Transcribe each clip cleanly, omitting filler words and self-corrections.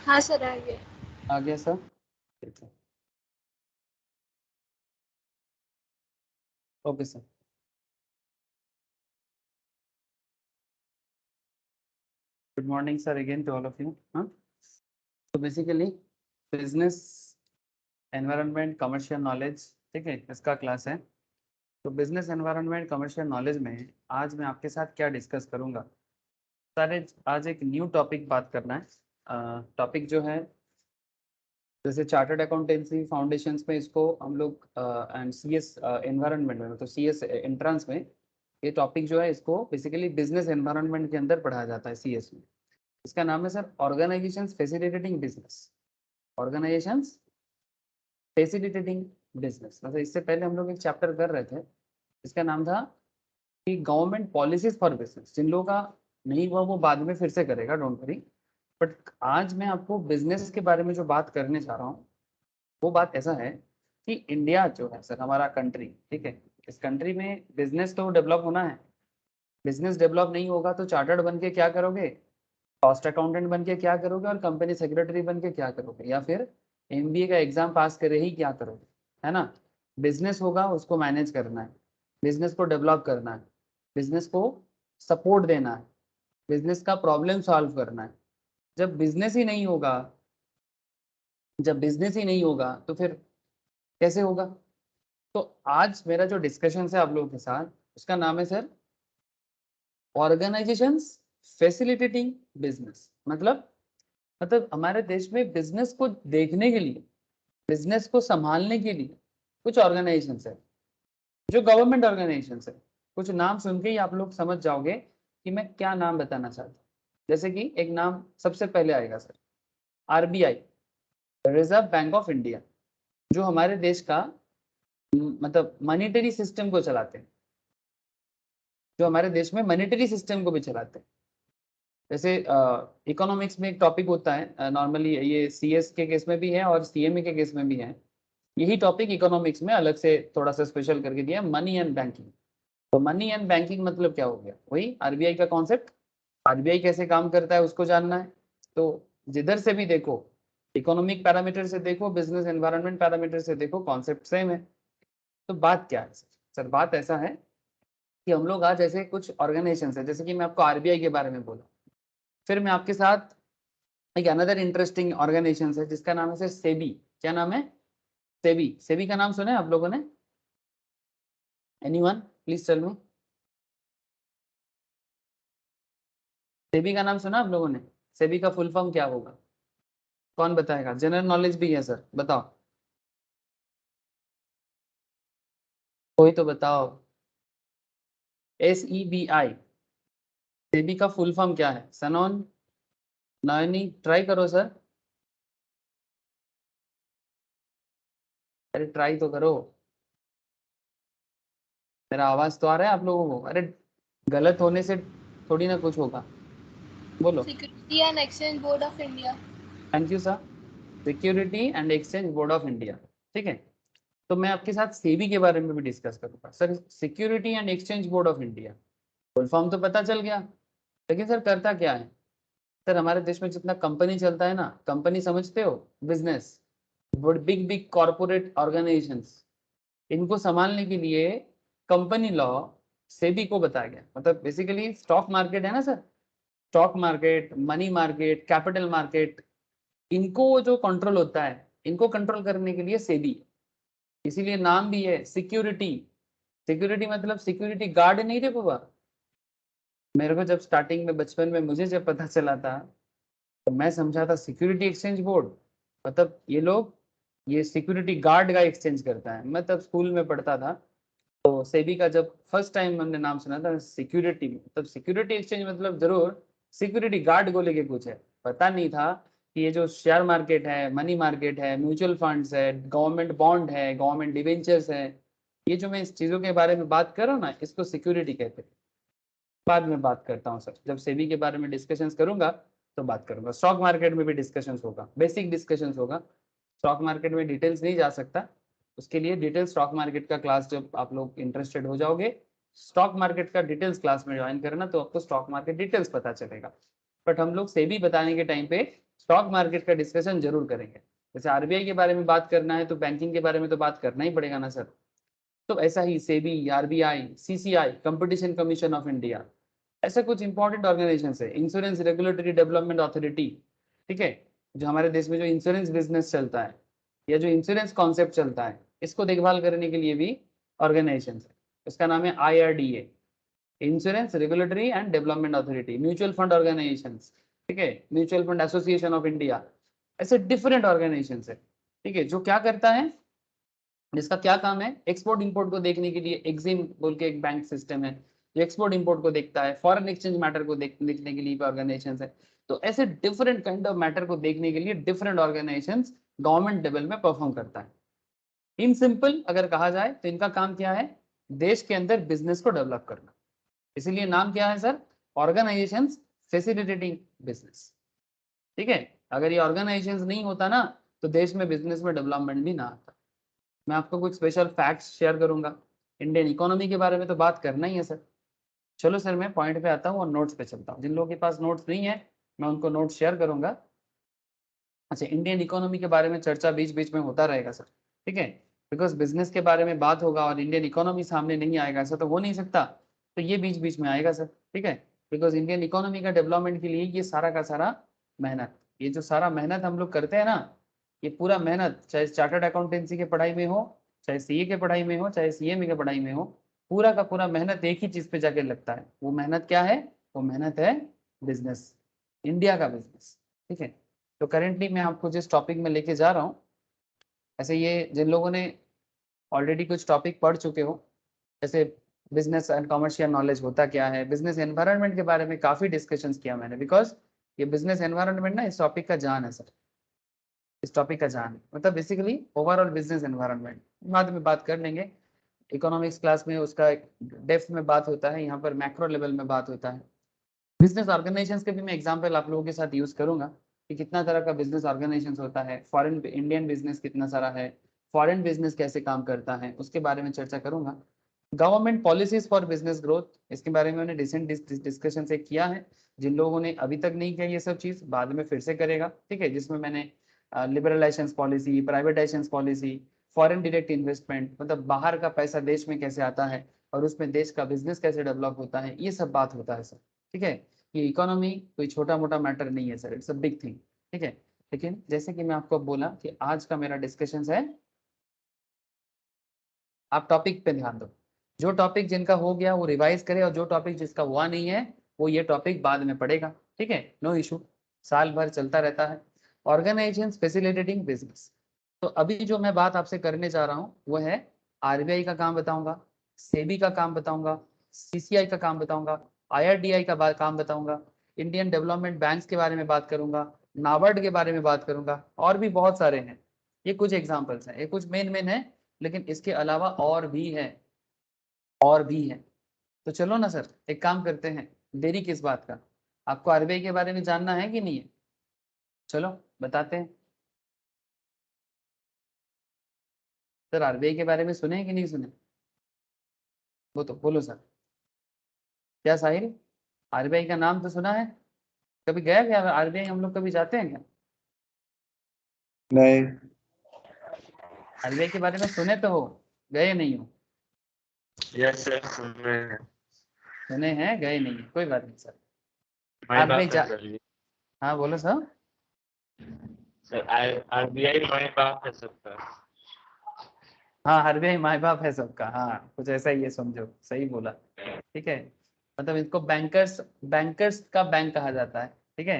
हाँ सर आ गया। आ गया सर, ठीक है, okay sir. Good morning sir again to all of you. हाँ, तो basically business environment commercial knowledge, ठीक है, इसका क्लास है। तो बिजनेस एनवायरनमेंट कमर्शियल नॉलेज में आज मैं आपके साथ क्या डिस्कस करूंगा सर, आज एक न्यू टॉपिक बात करना है। टॉपिक जो है जैसे चार्टर्ड अकाउंटेंसी फाउंडेशंस में इसको हम लोग एंड सीएस एनवायरनमेंट में, तो सीएस एंट्रेंस में ये टॉपिक जो है इसको बेसिकली बिजनेस एनवायरनमेंट के अंदर पढ़ाया जाता है सीएस में। इसका नाम है sir organisations facilitating business. Organisations facilitating business, मतलब इससे पहले हम लोग एक चैप्टर कर रहे थे, इसका नाम था कि गवर्नमेंट पॉलिसीज फॉर बिजनेस। जिन लोगों का नहीं हुआ वो बाद में फिर से करेगा, डोंट वरी। बट आज मैं आपको बिजनेस के बारे में जो बात करने चाह रहा हूँ वो बात ऐसा है कि इंडिया जो है सर, हमारा कंट्री, ठीक है, इस कंट्री में बिजनेस तो डेवलप होना है। बिजनेस डेवलप नहीं होगा तो चार्टर्ड बन के क्या करोगे, कॉस्ट अकाउंटेंट बन के क्या करोगे, और कंपनी सेक्रेटरी बन के क्या करोगे, या फिर एमबीए का एग्जाम पास करे ही क्या करोगे, है ना। बिजनेस होगा उसको मैनेज करना है, बिजनेस को डेवलप करना है, बिजनेस को सपोर्ट देना है, बिजनेस का प्रॉब्लम सॉल्व करना है। जब बिजनेस ही नहीं होगा, जब बिजनेस ही नहीं होगा तो फिर कैसे होगा। तो आज मेरा जो डिस्कशन है आप लोगों के साथ, उसका नाम है सर ऑर्गेनाइजेशंस फैसिलिटेटिंग बिजनेस। मतलब हमारे देश में बिजनेस को देखने के लिए, बिजनेस को संभालने के लिए कुछ ऑर्गेनाइजेशन है, जो गवर्नमेंट ऑर्गेनाइजेशन है। कुछ नाम सुन के ही आप लोग समझ जाओगे कि मैं क्या नाम बताना चाहता हूँ। जैसे कि एक नाम सबसे पहले आएगा sir, RBI, reserve bank of India, जो हमारे देश का मतलब मॉनेटरी सिस्टम को चलाते हैं, जो हमारे देश में मॉनेटरी सिस्टम को भी चलाते हैं। जैसे इकोनॉमिक्स में एक टॉपिक होता है, नॉर्मली ये सीएस के केस में भी है और सीएमए के केस में भी है, यही टॉपिक इकोनॉमिक्स में अलग से थोड़ा सा स्पेशल करके दिया है, मनी एंड बैंकिंग। तो मनी एंड बैंकिंग मतलब क्या हो गया, वही आरबीआई का कॉन्सेप्ट। आरबीआई कैसे काम करता है उसको जानना है। तो जिधर से भी देखो, इकोनॉमिक पैरामीटर से देखो, बिजनेस एनवायरनमेंट पैरामीटर से देखो, कॉन्सेप्ट सेम है। तो बात क्या है सर, बात ऐसा है कि हम लोग आज ऐसे कुछ ऑर्गेनाइजेशन है, जैसे कि मैं आपको आरबीआई के बारे में बोला, फिर मैं आपके साथ एक अनदर इंटरेस्टिंग ऑर्गेनाइजेशन है जिसका नाम है सर सेबी। क्या नाम है, सेबी। सेबी का नाम सुना है आप लोगों ने, anyone please tell me. SEBI का नाम सुना आप लोगों ने, सेबी का फुल फॉर्म क्या होगा, कौन बताएगा, जनरल नॉलेज भी है सर, बताओ, कोई तो बताओ। SEBI, सेबी का फुल फॉर्म क्या है, सनोन, नयनी, ट्राई करो सर, अरे ट्राई तो करो, मेरा आवाज तो आ रहा है आप लोगों को, अरे गलत होने से थोड़ी ना कुछ होगा, बोलो। Security and exchange board of India. Thank you sir, security and exchange board of India, ठीक है। तो मैं आपके साथ सेबी के बारे में भी डिस्कस करूंगा sir. Security and exchange board of India, full form तो पता चल गया, लेकिन सर करता क्या है। सर हमारे देश में जितना कंपनी चलता है ना, कंपनी समझते हो, business, big big corporate organisations, इनको संभालने के लिए कंपनी लॉ सेबी को बताया गया। मतलब बेसिकली स्टॉक मार्केट है ना sir, stock market, money market, capital market, इनको जो कंट्रोल होता है, इनको कंट्रोल करने के लिए सेबी, इसीलिए नाम भी है सिक्योरिटी। सिक्योरिटी मतलब सिक्योरिटी गार्ड नहीं थे बाबा। मेरे को जब स्टार्टिंग में बचपन में मुझे जब पता चला था, तो मैं समझा था सिक्योरिटी एक्सचेंज बोर्ड मतलब ये लोग ये सिक्योरिटी गार्ड का एक्सचेंज करता है। मैं तब स्कूल में पढ़ता था, तो सेबी का जब फर्स्ट टाइम हमने नाम सुना था सिक्योरिटी में, तब सिक्योरिटी एक्सचेंज मतलब जरूर सिक्योरिटी गार्ड को लेके कुछ है। पता नहीं था कि ये जो शेयर मार्केट है, मनी मार्केट है, म्यूचुअल फंड्स है, गवर्नमेंट बॉन्ड है, गवर्नमेंट डिवेंचर्स है, ये जो मैं इस चीज़ों के बारे में बात कर रहा हूँ ना, इसको सिक्योरिटी कहते हैं। बाद में बात करता हूँ सर, जब सेबी के बारे में डिस्कशन करूंगा तो बात करूंगा। स्टॉक मार्केट में भी डिस्कशन होगा, बेसिक डिस्कशन होगा। स्टॉक मार्केट में डिटेल्स नहीं जा सकता, उसके लिए डिटेल स्टॉक मार्केट का क्लास जब आप लोग इंटरेस्टेड हो जाओगे, स्टॉक मार्केट का डिटेल्स क्लास में ज्वाइन करना, तो आपको स्टॉक मार्केट डिटेल्स पता चलेगा। बट हम लोग सेबी बताने के टाइम पे स्टॉक मार्केट का डिस्कशन जरूर करेंगे। जैसे आरबीआई के बारे में बात करना है तो बैंकिंग के बारे में तो बात करना ही पड़ेगा ना सर। तो ऐसा ही SEBI, RBI, CCI, competition commission of India, ऐसा कुछ इंपॉर्टेंट ऑर्गेनाइजेशन है। इंश्योरेंस रेगुलेटरी डेवलपमेंट अथॉरिटी, ठीक है, जो हमारे देश में जो इंश्योरेंस बिजनेस चलता है या जो इंश्योरेंस कॉन्सेप्ट चलता है, इसको देखभाल करने के लिए भी ऑर्गेनाइजेशन है। इसका नाम है IRDA, insurance regulatory and development authority. Mutual fund organisation, ठीक है, mutual fund association of India, ऐसे डिफरेंट ऑर्गेनाइजेशन है, ठीक है, जो क्या करता है, जिसका क्या काम है, एक्सपोर्ट इंपोर्ट को देखने के लिए एक्सिम बोल के एक बैंक सिस्टम है जो एक्सपोर्ट इंपोर्ट को देखता है, फॉरेन एक्सचेंज मैटर को देखने के लिए ऑर्गेनाइजेशन है। तो ऐसे डिफरेंट काइंड ऑफ मैटर को देखने के लिए डिफरेंट ऑर्गेनाइजेशन गवर्नमेंट लेवल में परफॉर्म करता है। इन सिंपल अगर कहा जाए तो इनका काम क्या है, देश के अंदर बिजनेस को डेवलप करना। इसीलिए नाम क्या है सर, ऑर्गेनाइजेशन फैसिलिटेटिंग बिजनेस, ठीक है। अगर ये ऑर्गेनाइजेशन नहीं होता ना तो देश में बिजनेस में डेवलपमेंट भी ना आता। मैं आपको कुछ स्पेशल फैक्ट्स शेयर करूंगा। इंडियन इकोनॉमी के बारे में तो बात करना ही है सर। चलो सर मैं पॉइंट पे आता हूँ और नोट्स पे चलता हूँ। जिन लोगों के पास नोट्स नहीं है मैं उनको नोट्स शेयर करूंगा। अच्छा, इंडियन इकोनॉमी के बारे में चर्चा बीच बीच में होता रहेगा सर, ठीक है, बिकॉज बिजनेस के बारे में बात होगा और इंडियन इकोनॉमी सामने नहीं आएगा, ऐसा तो हो नहीं सकता। तो ये बीच बीच में आएगा सर, ठीक है, बिकॉज इंडियन इकोनॉमी का डेवलपमेंट के लिए ये सारा का सारा मेहनत, ये जो सारा मेहनत हम लोग करते हैं ना, ये पूरा मेहनत चाहे चार्टर्ड अकाउंटेंसी के पढ़ाई में हो, चाहे सीए के पढ़ाई में हो, चाहे सीएमए के पढ़ाई में हो, पूरा का पूरा मेहनत एक ही चीज पे जाके लगता है। वो मेहनत क्या है, वो मेहनत है बिजनेस, इंडिया का बिजनेस, ठीक है। तो करेंटली मैं आपको जिस टॉपिक में लेके जा रहा हूँ, ऐसे ये जिन लोगों ने ऑलरेडी कुछ टॉपिक पढ़ चुके हो, जैसे बिजनेस एंड कॉमर्शियल नॉलेज होता क्या है, बिजनेस एनवायरनमेंट के बारे में काफी डिस्कशंस किया मैंने, बिकॉज ये बिजनेस एनवायरनमेंट ना इस टॉपिक का जान है सर, इस टॉपिक का जान है, मतलब बेसिकली ओवरऑल बिजनेस एनवायरनमेंट बाद में बात कर लेंगे। इकोनॉमिक्स क्लास में उसका डेप्थ में बात होता है, यहाँ पर मैक्रो लेवल में बात होता है। बिजनेस ऑर्गेनाइजेशंस के भी मैं एग्जांपल आप लोगों के साथ यूज करूंगा कि कितना तरह का बिजनेस ऑर्गेनाइजेशंस होता है, फॉरेन इंडियन बिजनेस कितना सारा है, फॉरेन बिजनेस कैसे काम करता है, उसके बारे में चर्चा करूंगा। Government policies for business growth, इसके बारे में मैंने रिसेंट डिस्कशन से किया है। जिन लोगों ने अभी तक नहीं किया ये सब चीज बाद में फिर से करेगा, ठीक है, जिसमें मैंने liberalisation policy, privatisation policy, foreign direct investment, मतलब बाहर का पैसा देश में कैसे आता है और उसमें देश का बिजनेस कैसे डेवलप होता है, ये सब बात होता है सर, ठीक है। ये इकोनॉमी कोई छोटा मोटा मैटर नहीं है sir, it's a big thing, ठीक है। लेकिन जैसे कि मैं आपको बोला कि आज का मेरा डिस्कशन है, आप टॉपिक पे ध्यान दो। जो टॉपिक जिनका हो गया वो रिवाइज करे और जो टॉपिक जिसका हुआ नहीं है वो ये टॉपिक बाद में पढ़ेगा, ठीक है, नो इशू, साल भर चलता रहता है। ऑर्गेनाइजेशन फैसिलिटेटिंग बिजनेस, तो अभी जो मैं बात आपसे करने जा रहा हूँ वो है आरबीआई का काम बताऊंगा, सेबी का काम बताऊंगा, सीसीआई का काम बताऊंगा, आईआरडीआई का काम बताऊंगा, इंडियन डेवलपमेंट बैंक्स के बारे में बात करूंगा, नाबार्ड के बारे में बात करूंगा, और भी बहुत सारे हैं। ये कुछ एग्जाम्पल्स हैं, ये कुछ मेन मेन है, लेकिन इसके अलावा और भी है, और भी है। तो चलो ना सर एक काम करते हैं, देरी किस बात का, आपको आरबीआई के बारे में जानना है कि नहीं है, चलो बताते हैं। सर आरबीआई के बारे में सुने हैं कि नहीं सुने, वो तो बोलो सर। क्या साहिल, आरबीआई का नाम तो सुना है, कभी गया क्या आरबीआई, हम लोग कभी जाते हैं क्या, नहीं। आरबीआई के बारे में सुने तो हो, गए नहीं हो, यस सर, सुन रहे हैं। सुने हैं गए नहीं है, कोई बात नहीं सर। माई आरबीआई बाप जा, है सर ये। हाँ बोलो सर। सर आरबीआई माई बाप है सबका। हाँ आरबीआई माई बाप है सबका, हाँ कुछ ऐसा ही है, समझो सही बोला, ठीक है। मतलब इसको बैंकर्स, बैंकर्स का बैंक कहा जाता है, ठीक है,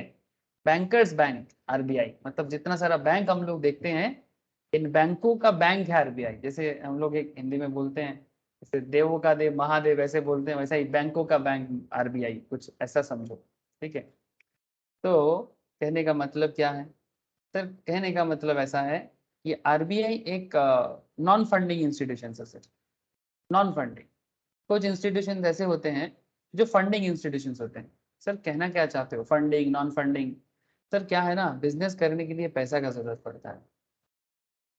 बैंकर्स बैंक आरबीआई, मतलब जितना सारा बैंक हम लोग देखते हैं इन बैंकों का बैंक है आरबीआई। जैसे हम लोग एक हिंदी में बोलते हैं, जैसे देवों का देव महादेव ऐसे बोलते हैं, वैसा ही बैंकों का बैंक आरबीआई, कुछ ऐसा समझो, ठीक है। तो कहने का मतलब क्या है सर, कहने का मतलब ऐसा है कि आरबीआई एक नॉन फंडिंग इंस्टीट्यूशन है सर, नॉन फंडिंग। कुछ इंस्टीट्यूशन ऐसे होते हैं जो फंडिंग इंस्टीट्यूशन होते हैं। सर कहना क्या चाहते हो, फंडिंग नॉन फंडिंग, सर क्या है ना, बिजनेस करने के लिए पैसा का जरूरत पड़ता है,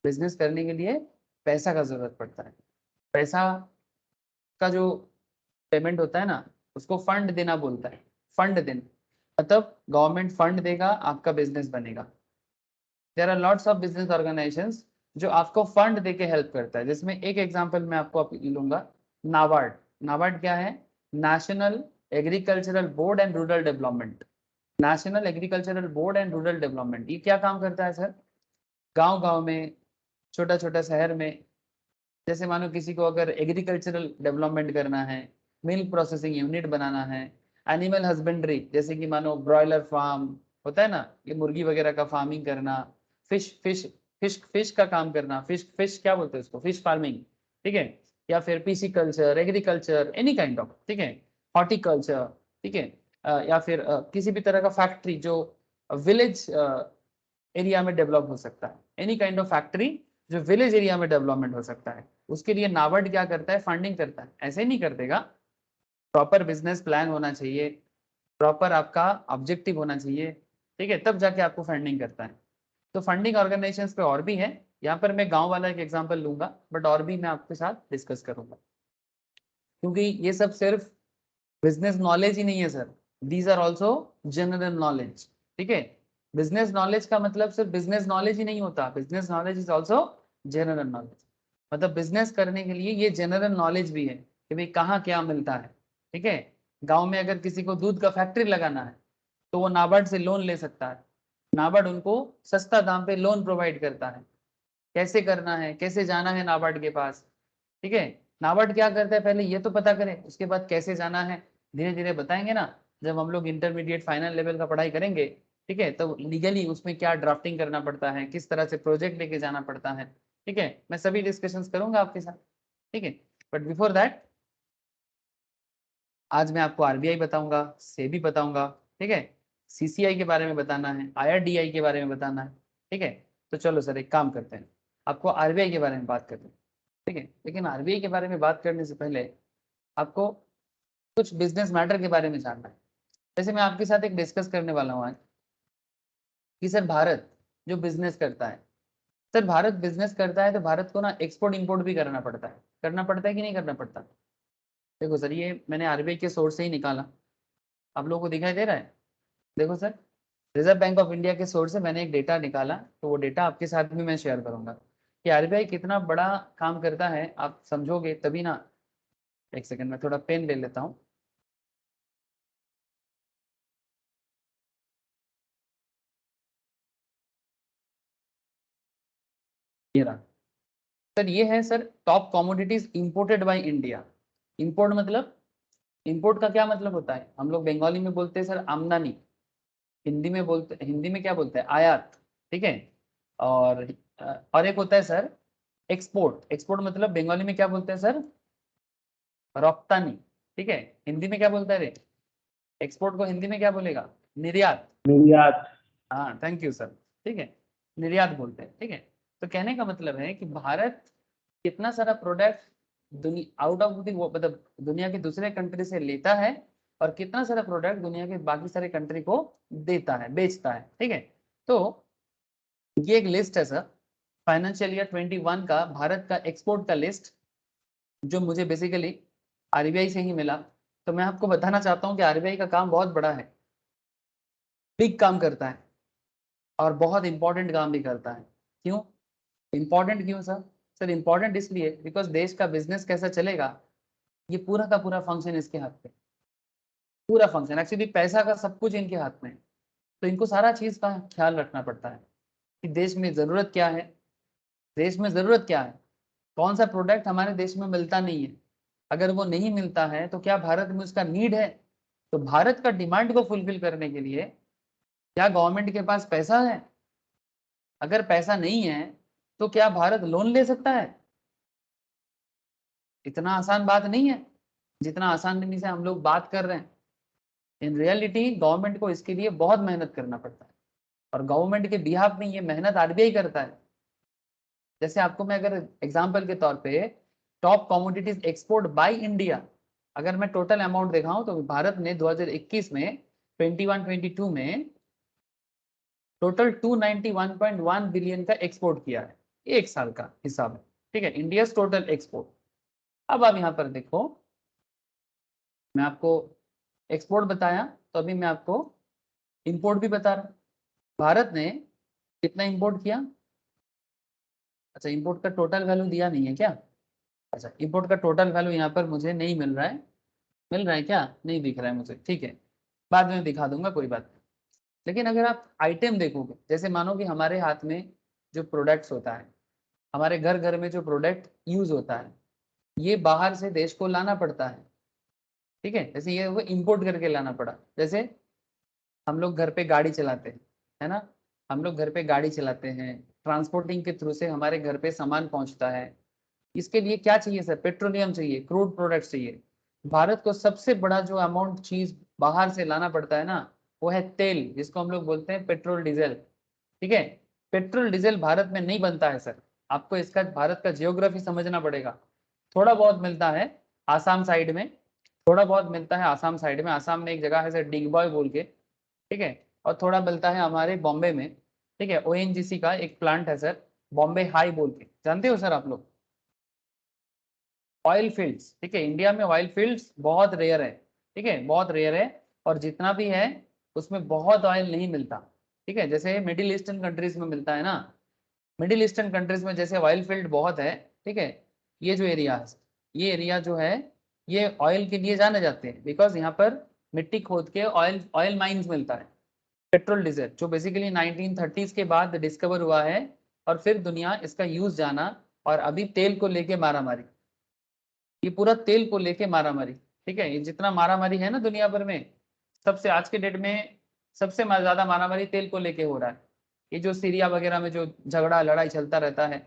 बिजनेस करने के लिए पैसा का जरूरत पड़ता है। पैसा का जो पेमेंट होता है ना उसको फंड देना बोलता है, फंड देना। मतलब गवर्नमेंट फंड देगा, आपका बिजनेस बनेगा। There are lots of business organisations जो आपको फंड देके हेल्प करता है, जिसमें एक एग्जांपल मैं आपको लूंगा, नाबार्ड। नाबार्ड क्या है? National agricultural board and rural development. National agricultural board and rural development, ये क्या काम करता है सर? गांव गांव में, छोटा छोटा शहर में, जैसे मानो किसी को अगर एग्रीकल्चरल डेवलपमेंट करना है, मिल्क प्रोसेसिंग यूनिट बनाना है, एनिमल हस्बेंड्री, जैसे कि मानो ब्रॉयलर फार्म होता है ना, ये मुर्गी वगैरह का फार्मिंग करना, फिश फिश फिश फिश का काम करना, फिश फिश क्या बोलते हैं उसको, फिश फार्मिंग, ठीक है, या फिर PC culture, agriculture, any kind of, ठीक है, हॉर्टिकल्चर, ठीक है, या फिर किसी भी तरह का फैक्ट्री जो विलेज एरिया में डेवलप हो सकता है, एनी काइंड ऑफ फैक्ट्री जो विलेज एरिया में डेवलपमेंट हो सकता है, उसके लिए नाबार्ड क्या करता है? फंडिंग करता है। ऐसे नहीं कर देगा, प्रॉपर बिजनेस प्लान होना चाहिए, प्रॉपर आपका ऑब्जेक्टिव होना चाहिए, ठीक है, तब जाके आपको फंडिंग करता है। तो फंडिंग ऑर्गेनाइजेशंस पे और भी है, यहाँ पर मैं गांव वाला एक एग्जांपल लूंगा, बट और भी मैं आपके साथ डिस्कस करूंगा, क्योंकि ये सब सिर्फ बिजनेस नॉलेज ही नहीं है sir, these are also general knowledge, ठीक है। बिजनेस नॉलेज का मतलब सिर्फ बिजनेस नॉलेज ही नहीं होता, business knowledge is also general knowledge. मतलब बिजनेस करने के लिए ये जनरल नॉलेज भी है कि भाई कहाँ क्या मिलता है, ठीक है। गांव में अगर किसी को दूध का फैक्ट्री लगाना है तो वो नाबार्ड से लोन ले सकता है, नाबार्ड उनको सस्ता दाम पे लोन प्रोवाइड करता है। कैसे करना है, कैसे जाना है नाबार्ड के पास, ठीक है। नाबार्ड क्या करता है, पहले ये तो पता करें, उसके बाद कैसे जाना है धीरे धीरे बताएंगे ना, जब हम लोग इंटरमीडिएट फाइनल लेवल का पढ़ाई करेंगे, ठीक है, तो लीगली उसमें क्या ड्राफ्टिंग करना पड़ता है, किस तरह से प्रोजेक्ट लेके जाना पड़ता है, ठीक है, मैं सभी डिस्कशंस करूंगा आपके साथ, ठीक है। बट बिफोर दैट आज मैं आपको आरबीआई बताऊंगा, सेबी बताऊंगा, ठीक है, सीसीआई के बारे में बताना है, आईआरडीआई के बारे में बताना है, ठीक है। तो चलो सर एक काम करते हैं, आपको आरबीआई के बारे में बात करते हैं, ठीक है। लेकिन आरबीआई के बारे में बात करने से पहले आपको कुछ बिजनेस मैटर के बारे में जानना है। जैसे मैं आपके साथ एक डिस्कस करने वाला हूँ आज कि सर भारत जो बिजनेस करता है, सर भारत बिजनेस करता है तो भारत को ना एक्सपोर्ट इंपोर्ट भी करना पड़ता है कि नहीं करना पड़ता? देखो सर, ये मैंने आरबीआई के सोर्स से ही निकाला, आप लोगों को दिखाई दे रहा है? देखो sir, reserve bank of India के सोर्स से मैंने एक डेटा निकाला, तो वो डेटा आपके साथ भी मैं शेयर करूंगा कि आरबीआई कितना बड़ा काम करता है, आप समझोगे तभी ना। एक सेकंड में थोड़ा पेन ले लेता हूँ। ये रहा सर, ये है sir top commodities imported by India. Import मतलब, इंपोर्ट का क्या मतलब होता है? हम लोग बंगाली में बोलते हैं सर आमदनी, हिंदी में बोलते, हिंदी में क्या बोलते हैं? आयात, ठीक है। और और एक होता है सर एक्सपोर्ट। एक्सपोर्ट मतलब बंगाली में क्या बोलते हैं सर? रफ्तानी, ठीक है। हिंदी में क्या बोलता है रे? एक्सपोर्ट को हिंदी में क्या बोलेगा? निर्यात। निर्यात। हाँ थैंक यू सर, ठीक है, निर्यात बोलते हैं, ठीक है। तो कहने का मतलब है कि भारत कितना सारा प्रोडक्ट दुनिया आउट ऑफ द मतलब दुनिया के दूसरे कंट्री से लेता है, और कितना सारा प्रोडक्ट दुनिया के बाकी सारे कंट्री को देता है, बेचता है, ठीक है। तो ये एक लिस्ट है सर, फाइनेंशियल ईयर 21 का भारत का एक्सपोर्ट का लिस्ट, जो मुझे बेसिकली आरबीआई से ही मिला। तो मैं आपको बताना चाहता हूँ कि आरबीआई का काम बहुत बड़ा है, बिग काम करता है, और बहुत इंपॉर्टेंट काम भी करता है। क्यों इंपॉर्टेंट? क्यों सर? सर इंपॉर्टेंट इसलिए बिकॉज देश का बिजनेस कैसा चलेगा, ये पूरा का पूरा फंक्शन इसके हाथ में, पूरा फंक्शन एक्चुअली पैसा का सब कुछ इनके हाथ में है। तो इनको सारा चीज का ख्याल रखना पड़ता है कि देश में जरूरत क्या है, देश में जरूरत क्या है, कौन सा प्रोडक्ट हमारे देश में मिलता नहीं है, अगर वो नहीं मिलता है तो क्या भारत में उसका नीड है। तो भारत का डिमांड को फुलफिल करने के लिए क्या गवर्नमेंट के पास पैसा है? अगर पैसा नहीं है तो क्या भारत लोन ले सकता है? इतना आसान बात नहीं है जितना आसानी से हम लोग बात कर रहे हैं। इन रियलिटी गवर्नमेंट को इसके लिए बहुत मेहनत करना पड़ता है, और गवर्नमेंट के बिहाफ में ये मेहनत आरबीआई करता है। जैसे आपको मैं अगर एग्जांपल के तौर पे top commodities export by India, अगर मैं टोटल अमाउंट दिखाऊं तो भारत ने 2021 में 21-22 में टोटल 291.1 बिलियन का एक्सपोर्ट किया है, एक साल का हिसाब है, ठीक है, इंडिया टोटल एक्सपोर्ट। अब आप यहाँ पर देखो, मैं आपको एक्सपोर्ट बताया, तो अभी मैं आपको इंपोर्ट भी बता रहा, भारत ने कितना इंपोर्ट किया। अच्छा, इंपोर्ट का टोटल वैल्यू दिया नहीं है क्या? अच्छा, इंपोर्ट का टोटल वैल्यू यहाँ पर मुझे नहीं मिल रहा है, मिल रहा है क्या? नहीं दिख रहा है मुझे, ठीक है, बाद में दिखा दूंगा, कोई बात नहीं। लेकिन अगर आप आइटम देखोगे, जैसे मानो कि हमारे हाथ में जो प्रोडक्ट्स होता है, हमारे घर घर में जो प्रोडक्ट यूज होता है, ये बाहर से देश को लाना पड़ता है, ठीक है। जैसे ये वो इम्पोर्ट करके लाना पड़ा, जैसे हम लोग घर पे गाड़ी चलाते हैं, है ना, हम लोग घर पे गाड़ी चलाते हैं, ट्रांसपोर्टिंग के थ्रू से हमारे घर पे सामान पहुंचता है। इसके लिए क्या चाहिए सर? पेट्रोलियम चाहिए, क्रूड प्रोडक्ट चाहिए। भारत को सबसे बड़ा जो अमाउंट चीज बाहर से लाना पड़ता है ना, वो है तेल, जिसको हम लोग बोलते हैं पेट्रोल डीजल, ठीक है। पेट्रोल डीजल भारत में नहीं बनता है सर, आपको इसका भारत का जियोग्राफी समझना पड़ेगा। थोड़ा बहुत मिलता है आसाम साइड में, थोड़ा बहुत मिलता है आसाम साइड में, आसाम में एक जगह है सर डिगबॉय बोल के, ठीक है। और थोड़ा मिलता है हमारे बॉम्बे में, ठीक है, ओएनजीसी का एक प्लांट है सर, बॉम्बे हाई बोल के, जानते हो सर आप लोग? ऑयल फील्ड्स, ठीक है, इंडिया में ऑयल फील्ड्स बहुत रेयर है, ठीक है, बहुत रेयर है। और जितना भी है उसमें बहुत ऑयल नहीं मिलता, ठीक है। जैसे मिडिल ईस्टर्न कंट्रीज में मिलता है ना, मिडिल ईस्टर्न कंट्रीज में जैसे ऑयल फील्ड बहुत है, ठीक है। ये जो एरिया है, ये एरिया जो है, ये ऑयल के लिए जाने जाते हैं, बिकॉज यहाँ पर मिट्टी खोद के ऑयल ऑयल माइंस मिलता है। पेट्रोल डीजल जो बेसिकली 1930s के बाद डिस्कवर हुआ है, और फिर दुनिया इसका यूज जाना, और अभी तेल को लेके मारामारी, ये पूरा तेल को लेके मारामारी, ठीक है। ये जितना मारामारी है ना दुनिया भर में, सबसे आज के डेट में सबसे ज्यादा मारामारी तेल को लेके हो रहा है। ये जो सीरिया वगैरह में जो झगड़ा लड़ाई चलता रहता है,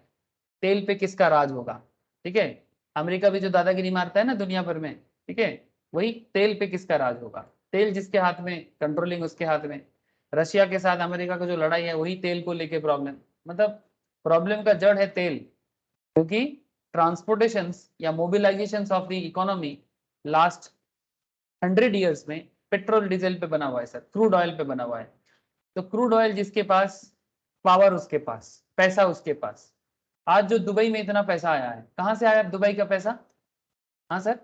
तेल पे किसका राज होगा, ठीक है। अमेरिका भी जो दादागिरी मारता है ना दुनिया भर में, ठीक है, वही तेल पे किसका राज होगा, तेल जिसके हाथ में, कंट्रोलिंग उसके हाथ में। रशिया के साथ अमेरिका का जो लड़ाई है, वही तेल को लेके प्रॉब्लम, मतलब प्रॉब्लम का जड़ है तेल, क्योंकि ट्रांसपोर्टेशन या mobilisation of the economy last 100 years में पेट्रोल डीजल पे बना हुआ है सर, क्रूड ऑयल पे बना हुआ है। तो क्रूड ऑयल जिसके पास, पावर उसके पास, पैसा उसके पास। आज जो दुबई में इतना पैसा आया है, कहाँ से आया दुबई का पैसा? हाँ सर,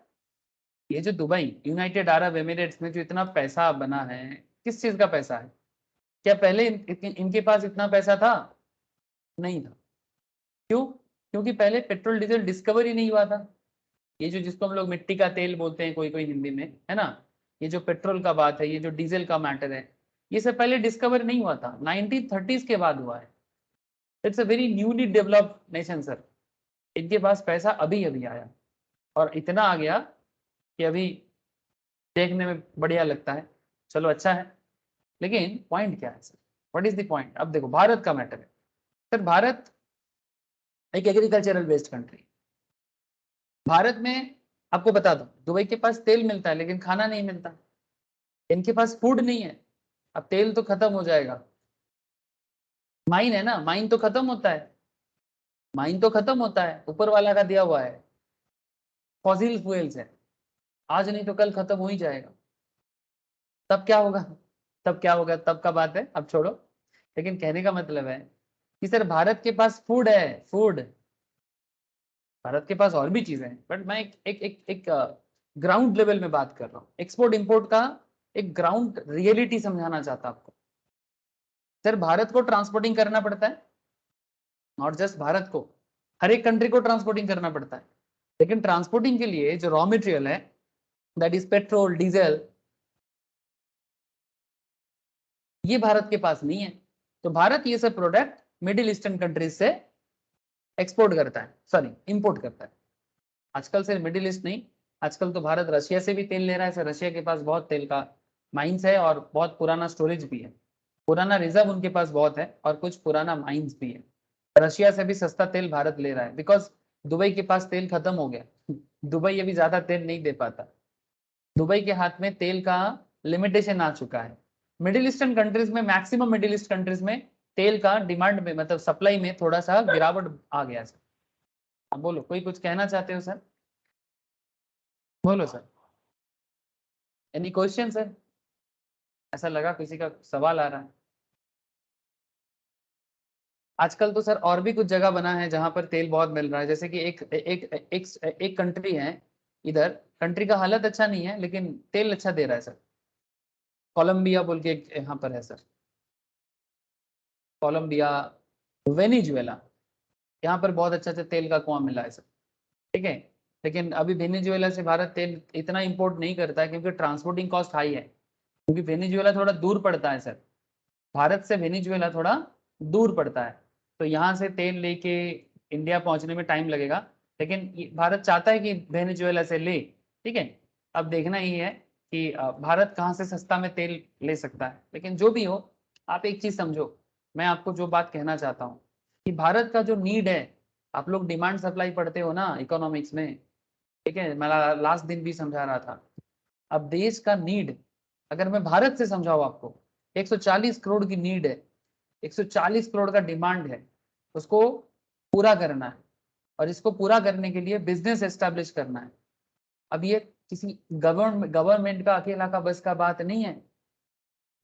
ये जो दुबई, यूनाइटेड अरब एमिरेट्स में जो इतना पैसा बना है, किस चीज का पैसा है? क्या पहले इनके पास इतना पैसा था? नहीं था। क्यों? क्योंकि पहले पेट्रोल डीजल डिस्कवर ही नहीं हुआ था। ये जो जिसको हम लोग मिट्टी का तेल बोलते हैं कोई कोई हिंदी में, है ना, ये जो पेट्रोल का बात है, ये जो डीजल का मैटर है, ये सब पहले डिस्कवर नहीं हुआ था, 1930s के बाद हुआ है। It's a very newly developed nation sir, इनके पास पैसा अभी अभी आया, और इतना आ गया कि अभी देखने में बढ़िया लगता है, चलो अच्छा है। लेकिन पॉइंट क्या है sir? What is the point? अब देखो भारत का मैटर है सर, भारत एक एग्रीकल्चरल बेस्ड कंट्री। भारत में आपको बता दो, दुबई के पास तेल मिलता है लेकिन खाना नहीं मिलता, इनके पास फूड नहीं है। अब तेल तो खत्म हो जाएगा, माइन है ना, माइन तो खत्म होता है, माइन तो खत्म होता है, ऊपर वाला का दिया हुआ है, फॉसिल फ्यूल्स है, आज नहीं तो कल खत्म हो ही जाएगा। तब क्या होगा? तब क्या होगा? तब का बात है, अब छोड़ो। लेकिन कहने का मतलब है कि सर भारत के पास फूड है, फूड, भारत के पास और भी चीजें हैं, बट मैं एक ग्राउंड लेवल में बात कर रहा हूँ, एक्सपोर्ट इंपोर्ट का एक ग्राउंड रियलिटी समझाना चाहता आपको। सर भारत को ट्रांसपोर्टिंग करना पड़ता है, नॉट जस्ट भारत को, हर एक कंट्री को ट्रांसपोर्टिंग करना पड़ता है। लेकिन ट्रांसपोर्टिंग के लिए जो रॉ मटेरियल है, दैट इज पेट्रोल डीजल, ये भारत के पास नहीं है। तो भारत ये सब प्रोडक्ट मिडिल ईस्टर्न कंट्रीज से एक्सपोर्ट करता है, सॉरी इंपोर्ट करता है। आजकल सिर्फ मिडिल ईस्ट नहीं, आजकल तो भारत रशिया से भी तेल ले रहा है सर, रशिया के पास बहुत तेल का माइंस है, और बहुत पुराना स्टोरेज भी है, पुराना रिजर्व उनके पास बहुत है, और कुछ पुराना माइंस भी है। रशिया से भी सस्ता तेल भारत ले रहा है, बिकॉज दुबई के पास तेल खत्म हो गया। दुबई अभी ज्यादा तेल नहीं दे पाता, दुबई के हाथ में तेल का लिमिटेशन आ चुका है। मिडिल ईस्टर्न कंट्रीज में, मैक्सिमम मिडिल ईस्ट कंट्रीज में तेल का डिमांड में, मतलब सप्लाई में थोड़ा सा गिरावट आ गया सर। अब बोलो, कोई कुछ कहना चाहते हो सर? बोलो सर, एनी क्वेश्चन सर? ऐसा लगा किसी का सवाल आ रहा है। आजकल तो सर और भी कुछ जगह बना है जहां पर तेल बहुत मिल रहा है, जैसे कि एक कंट्री है, इधर कंट्री का हालत अच्छा नहीं है लेकिन तेल अच्छा दे रहा है सर। कोलंबिया बोल के एक यहाँ पर है सर, कोलंबिया, वेनेजुएला, यहाँ पर बहुत अच्छा तेल का कुआं मिला है सर, ठीक है। लेकिन अभी वेनेजुएला से भारत तेल इतना इंपोर्ट नहीं करता है क्योंकि ट्रांसपोर्टिंग कॉस्ट हाई है, क्योंकि वेनेजुएला थोड़ा दूर पड़ता है सर, भारत से वेनेजुएला थोड़ा दूर पड़ता है, तो यहाँ से तेल लेके इंडिया पहुंचने में टाइम लगेगा। लेकिन भारत चाहता है कि वेनेजुएला से ले, ठीक है। अब देखना ही है कि भारत कहाँ से सस्ता में तेल ले सकता है। लेकिन जो भी हो, आप एक चीज समझो, मैं आपको जो बात कहना चाहता हूँ कि भारत का जो नीड है, आप लोग डिमांड सप्लाई पढ़ते हो ना इकोनॉमिक्स में, ठीक है, मैं लास्ट दिन भी समझा रहा था। अब देश का नीड, अगर मैं भारत से समझाऊँ आपको, 140 करोड़ की नीड है, 140 करोड़ का डिमांड है, उसको पूरा करना है, और इसको पूरा करने के लिए बिजनेस एस्टेब्लिश करना है। अब ये किसी गवर्नमेंट का अकेला का बस का बात नहीं है,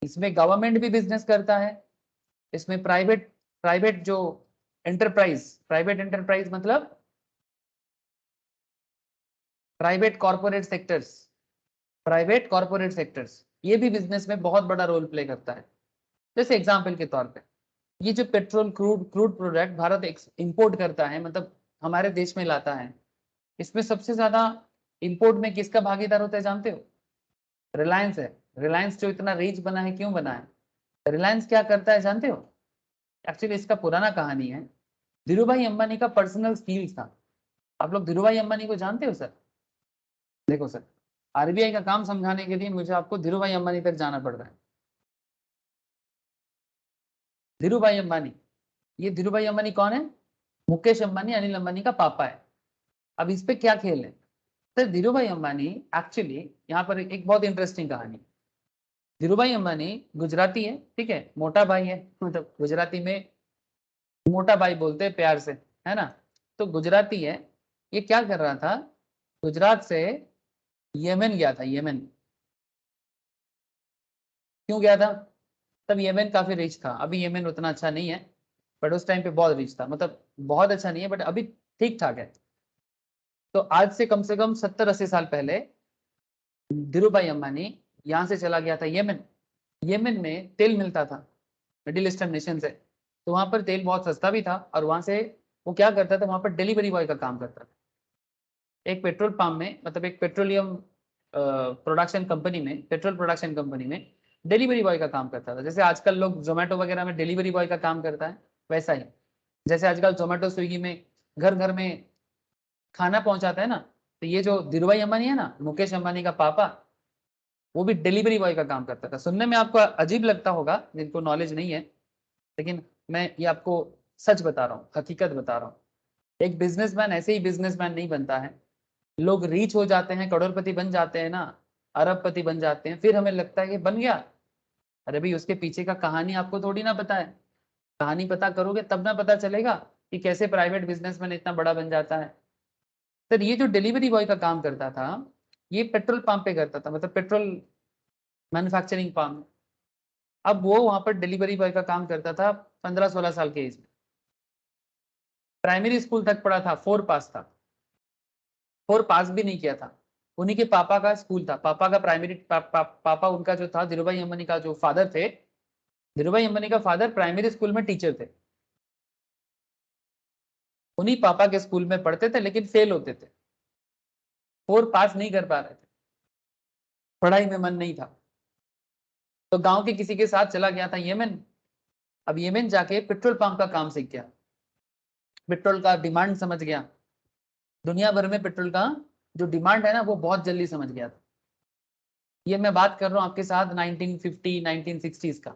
इसमें गवर्नमेंट भी बिजनेस करता है, इसमें प्राइवेट प्राइवेट जो एंटरप्राइज, प्राइवेट एंटरप्राइज मतलब private corporate sectors, private corporate sectors, ये भी बिजनेस में बहुत बड़ा रोल प्ले करता है। जैसे एग्जांपल के तौर पे, ये जो petrol crude product Bharat import करता है, मतलब हमारे देश में लाता है, इसमें सबसे ज्यादा इंपोर्ट में किसका भागीदार होता है जानते हो? रिलायंस है। रिलायंस जो इतना रिच बना है, क्यों बना है? रिलायंस क्या करता है जानते हो? एक्चुअली इसका पुराना कहानी है, धीरूभाई अंबानी का पर्सनल स्कील्स था। आप लोग धीरूभाई अंबानी को जानते हो सर? देखो सर, आरबीआई का काम समझाने के लिए मुझे आपको धीरूभाई अंबानी तक जाना पड़ रहा है। धीरूभाई अंबानी, ये धीरूभाई अंबानी कौन है? मुकेश अंबानी, अनिल अंबानी का पापा है। अब इस पे क्या खेल है सर? धीरूभाई अंबानी एक्चुअली, यहाँ पर एक बहुत इंटरेस्टिंग कहानी। धीरूभाई अंबानी गुजराती है, ठीक है, मोटा भाई है, मतलब गुजराती में मोटा भाई बोलते हैं प्यार से, है ना। तो गुजराती है, ये क्या कर रहा था, गुजरात से यमन गया था, यमन। क्यों गया था? तब यमन काफी रिच था, अभी यमन उतना अच्छा नहीं है, बट उस टाइम पे बहुत रिच था, मतलब बहुत अच्छा नहीं है बट अभी ठीक ठाक है। तो आज से कम 70-80 साल पहले धीरूभाई अंबानी यहाँ से चला गया था यमन। यमन में तेल मिलता था मिडिल ईस्टर्न नेशन से, तो वहां पर तेल बहुत सस्ता भी था, और वहां से वो क्या करता था, वहां पर डिलीवरी बॉय का काम करता था। एक पेट्रोल पंप में, मतलब एक पेट्रोलियम प्रोडक्शन कंपनी में, पेट्रोल प्रोडक्शन कंपनी में डिलीवरी बॉय का काम करता था। जैसे आजकल लोग जोमेटो वगैरह में डिलीवरी बॉय का काम करता है, वैसा ही। जैसे आजकल जोमेटो स्विगी में घर घर में खाना पहुंचाता है ना, तो ये जो धीरूभाई अंबानी है ना, मुकेश अंबानी का पापा, वो भी डिलीवरी बॉय का काम करता था। सुनने में आपको अजीब लगता होगा जिनको नॉलेज नहीं है, लेकिन मैं ये आपको सच बता रहा हूँ, हकीकत बता रहा हूँ। एक बिजनेसमैन ऐसे ही बिजनेसमैन नहीं बनता है। लोग रीच हो जाते हैं, करोड़पति बन जाते हैं ना, अरबपति बन जाते हैं, फिर हमें लगता है कि बन गया। अरे भाई, उसके पीछे का कहानी आपको थोड़ी ना पता है। कहानी पता करोगे तब ना पता चलेगा कि कैसे प्राइवेट बिजनेसमैन इतना बड़ा बन जाता है। सर, ये जो डिलीवरी बॉय का काम करता था, ये पेट्रोल पंप पे करता था, मतलब पेट्रोल मैन्युफैक्चरिंग पंप। अब वो वहां पर डिलीवरी बॉय का काम करता था 15-16 साल के एज में। प्राइमरी स्कूल तक पढ़ा था, 4 पास था, 4 पास भी नहीं किया था। उन्हीं के पापा का स्कूल था, पापा का प्राइमरी पापा उनका जो था, धीरूभाई अंबानी का जो फादर थे, धीरूभाई अंबानी का फादर प्राइमरी स्कूल में टीचर थे। उन्हीं पापा के स्कूल में पढ़ते थे, लेकिन फेल होते थे, 4 पास नहीं कर पा रहे थे, पढ़ाई में मन नहीं था। तो गांव के किसी के साथ चला गया था यमन। अब यमन जाके पेट्रोल पंप का काम सीख गया, पेट्रोल का डिमांड समझ गया, दुनिया भर में पेट्रोल का जो डिमांड है ना, वो बहुत जल्दी समझ गया था। ये मैं बात कर रहा हूँ आपके साथ 1950 1960s का,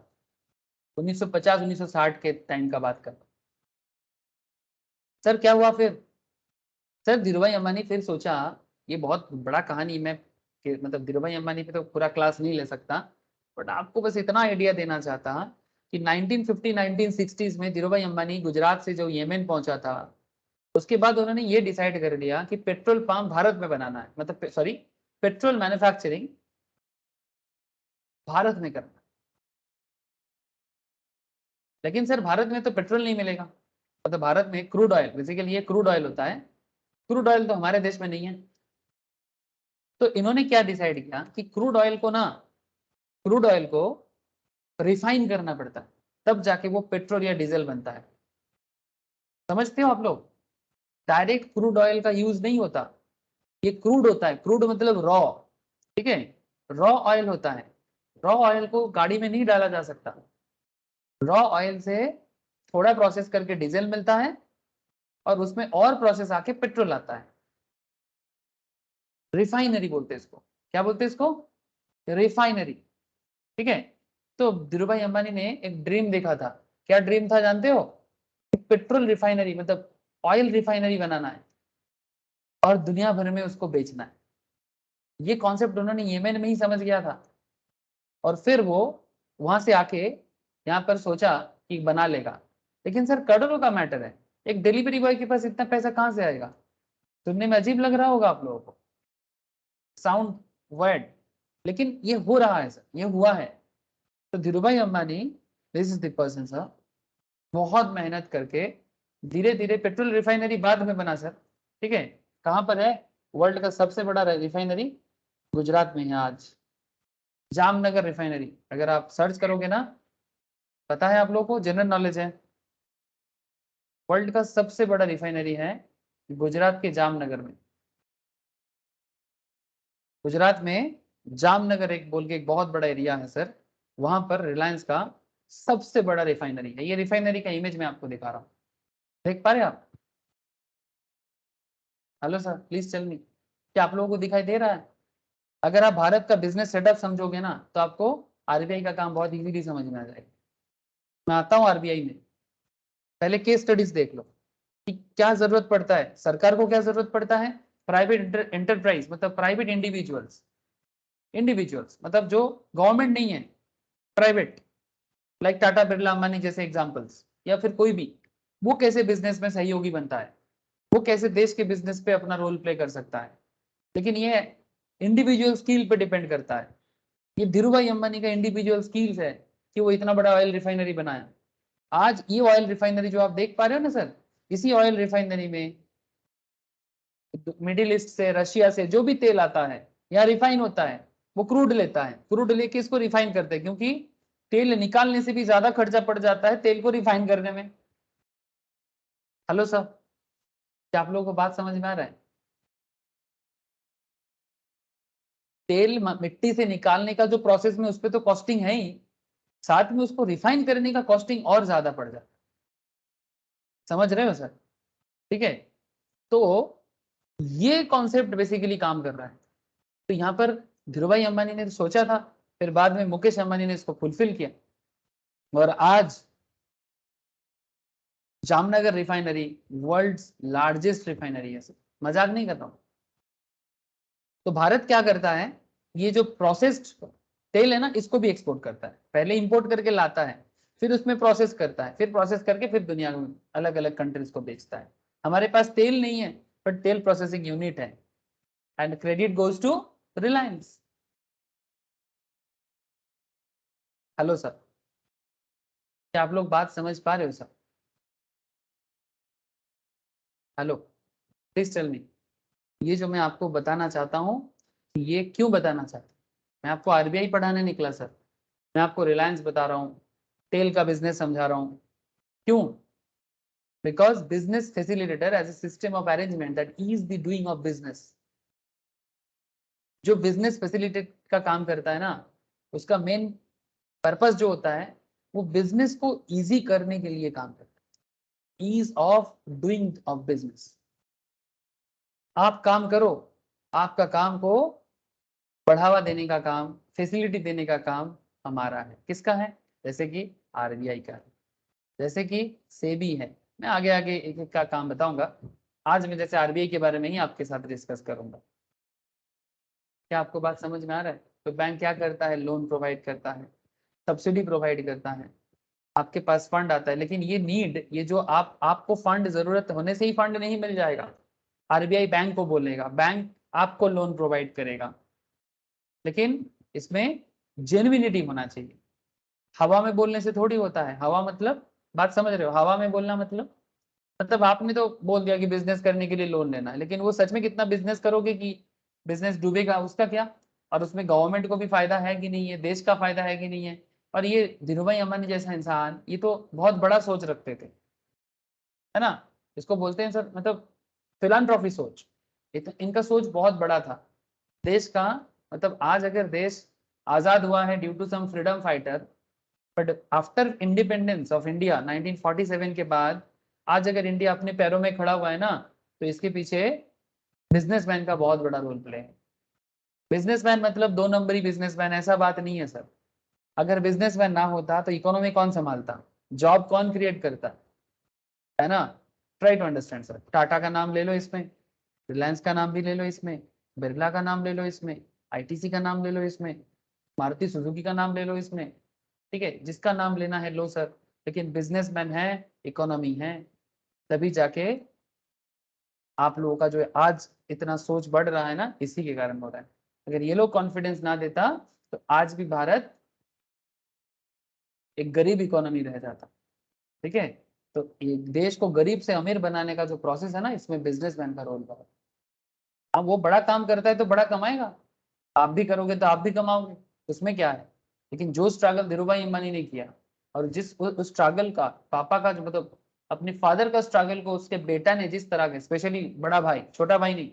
1950 1960 के टाइम का बात कर रहा हूँ। सर क्या हुआ फिर? सर धीरूभाई अंबानी फिर सोचा, ये बहुत बड़ा कहानी, मैं मतलब धीरूभाई अंबानी पे तो पूरा क्लास नहीं ले सकता, बट आपको बस इतना आइडिया देना चाहता कि 1950 1960s में धीरूभाई अंबानी गुजरात से जो यमन पहुंचा था, उसके बाद उन्होंने ये डिसाइड कर लिया कि पेट्रोल पंप भारत में बनाना है, मतलब सॉरी, पेट्रोल मैन्युफैक्चरिंग भारत में करना। लेकिन सर भारत में तो पेट्रोल नहीं मिलेगा, मतलब भारत में क्रूड ऑयल, बेसिकली ये क्रूड ऑयल होता है, क्रूड ऑयल तो हमारे देश में नहीं है। तो इन्होंने क्या डिसाइड किया कि क्रूड ऑयल को ना क्रूड ऑयल को रिफाइन करना पड़ता है, तब जाके वो पेट्रोल या डीजल बनता है। समझते हो आप लोग? डायरेक्ट क्रूड ऑयल का यूज नहीं होता, ये क्रूड होता है, क्रूड मतलब रॉ, ठीक है, रॉ ऑयल होता है। रॉ ऑयल को गाड़ी में नहीं डाला जा सकता, रॉ ऑयल से थोड़ा प्रोसेस करके डीजल मिलता है और उसमें और प्रोसेस आके पेट्रोल आता है। रिफाइनरी बोलते हैं इसको। क्या बोलते हैं इसको? रिफाइनरी। ठीक है, तो धीरू भाई अंबानी ने एक ड्रीम देखा था। क्या ड्रीम था जानते हो? पेट्रोल रिफाइनरी मतलब ऑयल रिफाइनरी बनाना है और दुनिया भर में उसको बेचना है। ये कॉन्सेप्ट उन्होंने येमेन में ही समझ गया था और फिर वो वहां से आके यहाँ पर सोचा कि बना लेगा। लेकिन सर करोड़ों का मैटर है, एक डिलीवरी बॉय के पास इतना पैसा कहाँ से आएगा? सुनने में अजीब लग रहा होगा आप लोगों को, साउंड वर्ड, लेकिन ये हो रहा है सर, ये हुआ है। तो धीरू भाई Ambani, this is the person sir, बहुत मेहनत करके धीरे धीरे पेट्रोल रिफाइनरी बाद में बना सर। ठीक है, कहाँ पर है? वर्ल्ड का सबसे बड़ा रिफाइनरी गुजरात में है आज, जामनगर रिफाइनरी। अगर आप सर्च करोगे ना, पता है आप लोगों को, जनरल नॉलेज है, वर्ल्ड का सबसे बड़ा रिफाइनरी है गुजरात के जामनगर में। गुजरात में जामनगर एक बोल के एक बहुत बड़ा एरिया है सर, वहां पर रिलायंस का सबसे बड़ा रिफाइनरी है। ये रिफाइनरी का इमेज मैं आपको दिखा रहा हूँ, देख पा रहे आप? Hello sir, please tell me, क्या आप लोगों को दिखाई दे रहा है? अगर आप भारत का बिजनेस सेटअप समझोगे ना, तो आपको आरबीआई का काम बहुत इजीली समझ में आ जाएगा। मैं आता हूँ आरबीआई में, पहले केस स्टडीज देख लो कि क्या जरूरत पड़ता है सरकार को, क्या जरूरत पड़ता है प्राइवेट एंटरप्राइज मतलब प्राइवेट इंडिविजुअल्स, इंडिविजुअल्स मतलब जो गवर्नमेंट नहीं है, प्राइवेट, लाइक टाटा बिरला अंबानी जैसे एग्जांपल्स, या फिर कोई भी, वो कैसे बिजनेस में सहयोगी बनता है, वो कैसे देश के बिजनेस पे अपना रोल प्ले कर सकता है। लेकिन ये इंडिविजुअल स्किल पे डिपेंड करता है। ये धीरू भाई अंबानी का इंडिविजुअल स्किल्स है कि वो इतना बड़ा ऑयल रिफाइनरी बनाया। आज ये ऑयल रिफाइनरी जो आप देख पा रहे हो ना सर, इसी ऑयल रिफाइनरी में मिडिल ईस्ट से, रशिया से जो भी तेल आता है या रिफाइन होता है, वो क्रूड लेता है, क्रूड लेके इसको रिफाइन करते हैं, क्योंकि तेल निकालने से भी ज्यादा खर्चा पड़ जाता है तेल को रिफाइन करने में। हेलो सर, क्या आप लोगों को बात समझ में आ रहा है? तेल मिट्टी से निकालने का जो प्रोसेस में उस पर तो कॉस्टिंग है ही, साथ में उसको रिफाइन करने का कॉस्टिंग और ज्यादा पड़ जाता है। समझ रहे हो सर? ठीक है, तो ये कॉन्सेप्ट बेसिकली काम कर रहा है। तो यहाँ पर धीरूभाई अंबानी ने सोचा था, फिर बाद में मुकेश अंबानी ने इसको फुलफिल किया, और आज Jamnagar refinery world largest refinery है। मजाक नहीं कर रहा हूं। तो भारत क्या करता है, ये जो प्रोसेस्ड तेल है ना, इसको भी एक्सपोर्ट करता है। पहले इंपोर्ट करके लाता है, फिर उसमें प्रोसेस करता है, फिर प्रोसेस करके फिर दुनिया में अलग अलग कंट्रीज को बेचता है। हमारे पास तेल नहीं है, बट तेल प्रोसेसिंग यूनिट है, and credit goes to Reliance. Hello sir, क्या आप लोग बात समझ पा रहे हो sir? Hello, please tell me, ये जो मैं आपको बताना चाहता हूँ, ये क्यों बताना चाहता हूँ? मैं आपको आरबीआई पढ़ाने निकला सर, मैं आपको रिलायंस बता रहा हूँ, तेल का बिजनेस समझा रहा हूँ। क्यों? Because business facilitator as a system of arrangement that is the doing of business. जो बिजनेस फैसिलिटेट का काम करता है ना, उसका मेन पर्पस जो होता है, वो बिजनेस को इजी करने के लिए काम करता है, ease of doing of business. आप काम करो, आपका काम को बढ़ावा देने का काम, फैसिलिटी देने का काम हमारा है। किसका है? जैसे कि आरबीआई का है, जैसे कि सेबी है। मैं आगे आगे एक एक का काम बताऊंगा। आज मैं जैसे आरबीआई के बारे में ही आपके साथ डिस्कस करूंगा। क्या आपको बात समझ में आ रहा है? तो बैंक क्या करता है? लोन प्रोवाइड करता है, सब्सिडी प्रोवाइड करता है, आपके पास फंड आता है। लेकिन ये नीड, ये जो आपको फंड जरूरत होने से ही फंड नहीं मिल जाएगा। आरबीआई बैंक को बोलेगा, बैंक आपको लोन प्रोवाइड करेगा, लेकिन इसमें जेन्युइनिटी होना चाहिए। हवा में बोलने से थोड़ी होता है। हवा मतलब, बात समझ रहे हो? हवा में बोलना मतलब आपने तो बोल दिया कि बिजनेस करने के लिए लोन लेना है, लेकिन वो सच में कितना बिजनेस करोगे कि बिजनेस डूबेगा, उसका क्या? और उसमें गवर्नमेंट को भी फायदा है कि नहीं है, देश का फायदा है कि नहीं है। और ये धीरूभाई अंबानी जैसा इंसान ये तो बहुत बड़ा सोच रखते थे, है ना। इसको बोलते हैं सर मतलब फिलान्थ्रॉपी सोच। इनका सोच बहुत बड़ा था देश का। मतलब आज अगर देश आजाद हुआ है due to some freedom fighter, but after independence of India 1947 के बाद आज अगर इंडिया अपने पैरों में खड़ा हुआ है ना, तो इसके पीछे बिजनेसमैन का बहुत बड़ा रोल प्ले है। बिजनेसमैन मतलब 2 नंबरी बिजनेसमैन ऐसा बात नहीं है सर। अगर बिजनेसमैन ना होता तो इकोनॉमी कौन संभालता, जॉब कौन क्रिएट करता, है ना। Try to understand sir. Tata का नाम ले लो इसमें, रिलायंस का नाम भी ले लो इसमें, बिरला का नाम ले लो इसमें, आईटीसी का नाम ले लो इसमें, मारुति सुजुकी का नाम ले लो इसमें, ठीक है, जिसका नाम लेना है लो सर। लेकिन बिजनेसमैन है, इकोनॉमी है, तभी जाके आप लोगों का जो है आज इतना सोच बढ़ रहा है ना, इसी के कारण हो रहा है। अगर ये लोग कॉन्फिडेंस ना देता तो आज भी भारत एक गरीब इकोनॉमी रह जाता, ठीक है। तो एक देश को गरीब से अमीर बनाने का जो प्रोसेस है ना, इसमें बिजनेसमैन का रोल है। अब वो बड़ा काम करता है तो बड़ा कमाएगा, आप भी करोगे तो आप भी कमाओगे, उसमें क्या है। लेकिन जो स्ट्रगल धीरूभाई अंबानी ने किया, और जिस उस स्ट्रगल का पापा का जो मतलब अपने फादर का स्ट्रगल को उसके बेटा ने जिस तरह के, स्पेशली बड़ा भाई, छोटा भाई नहीं,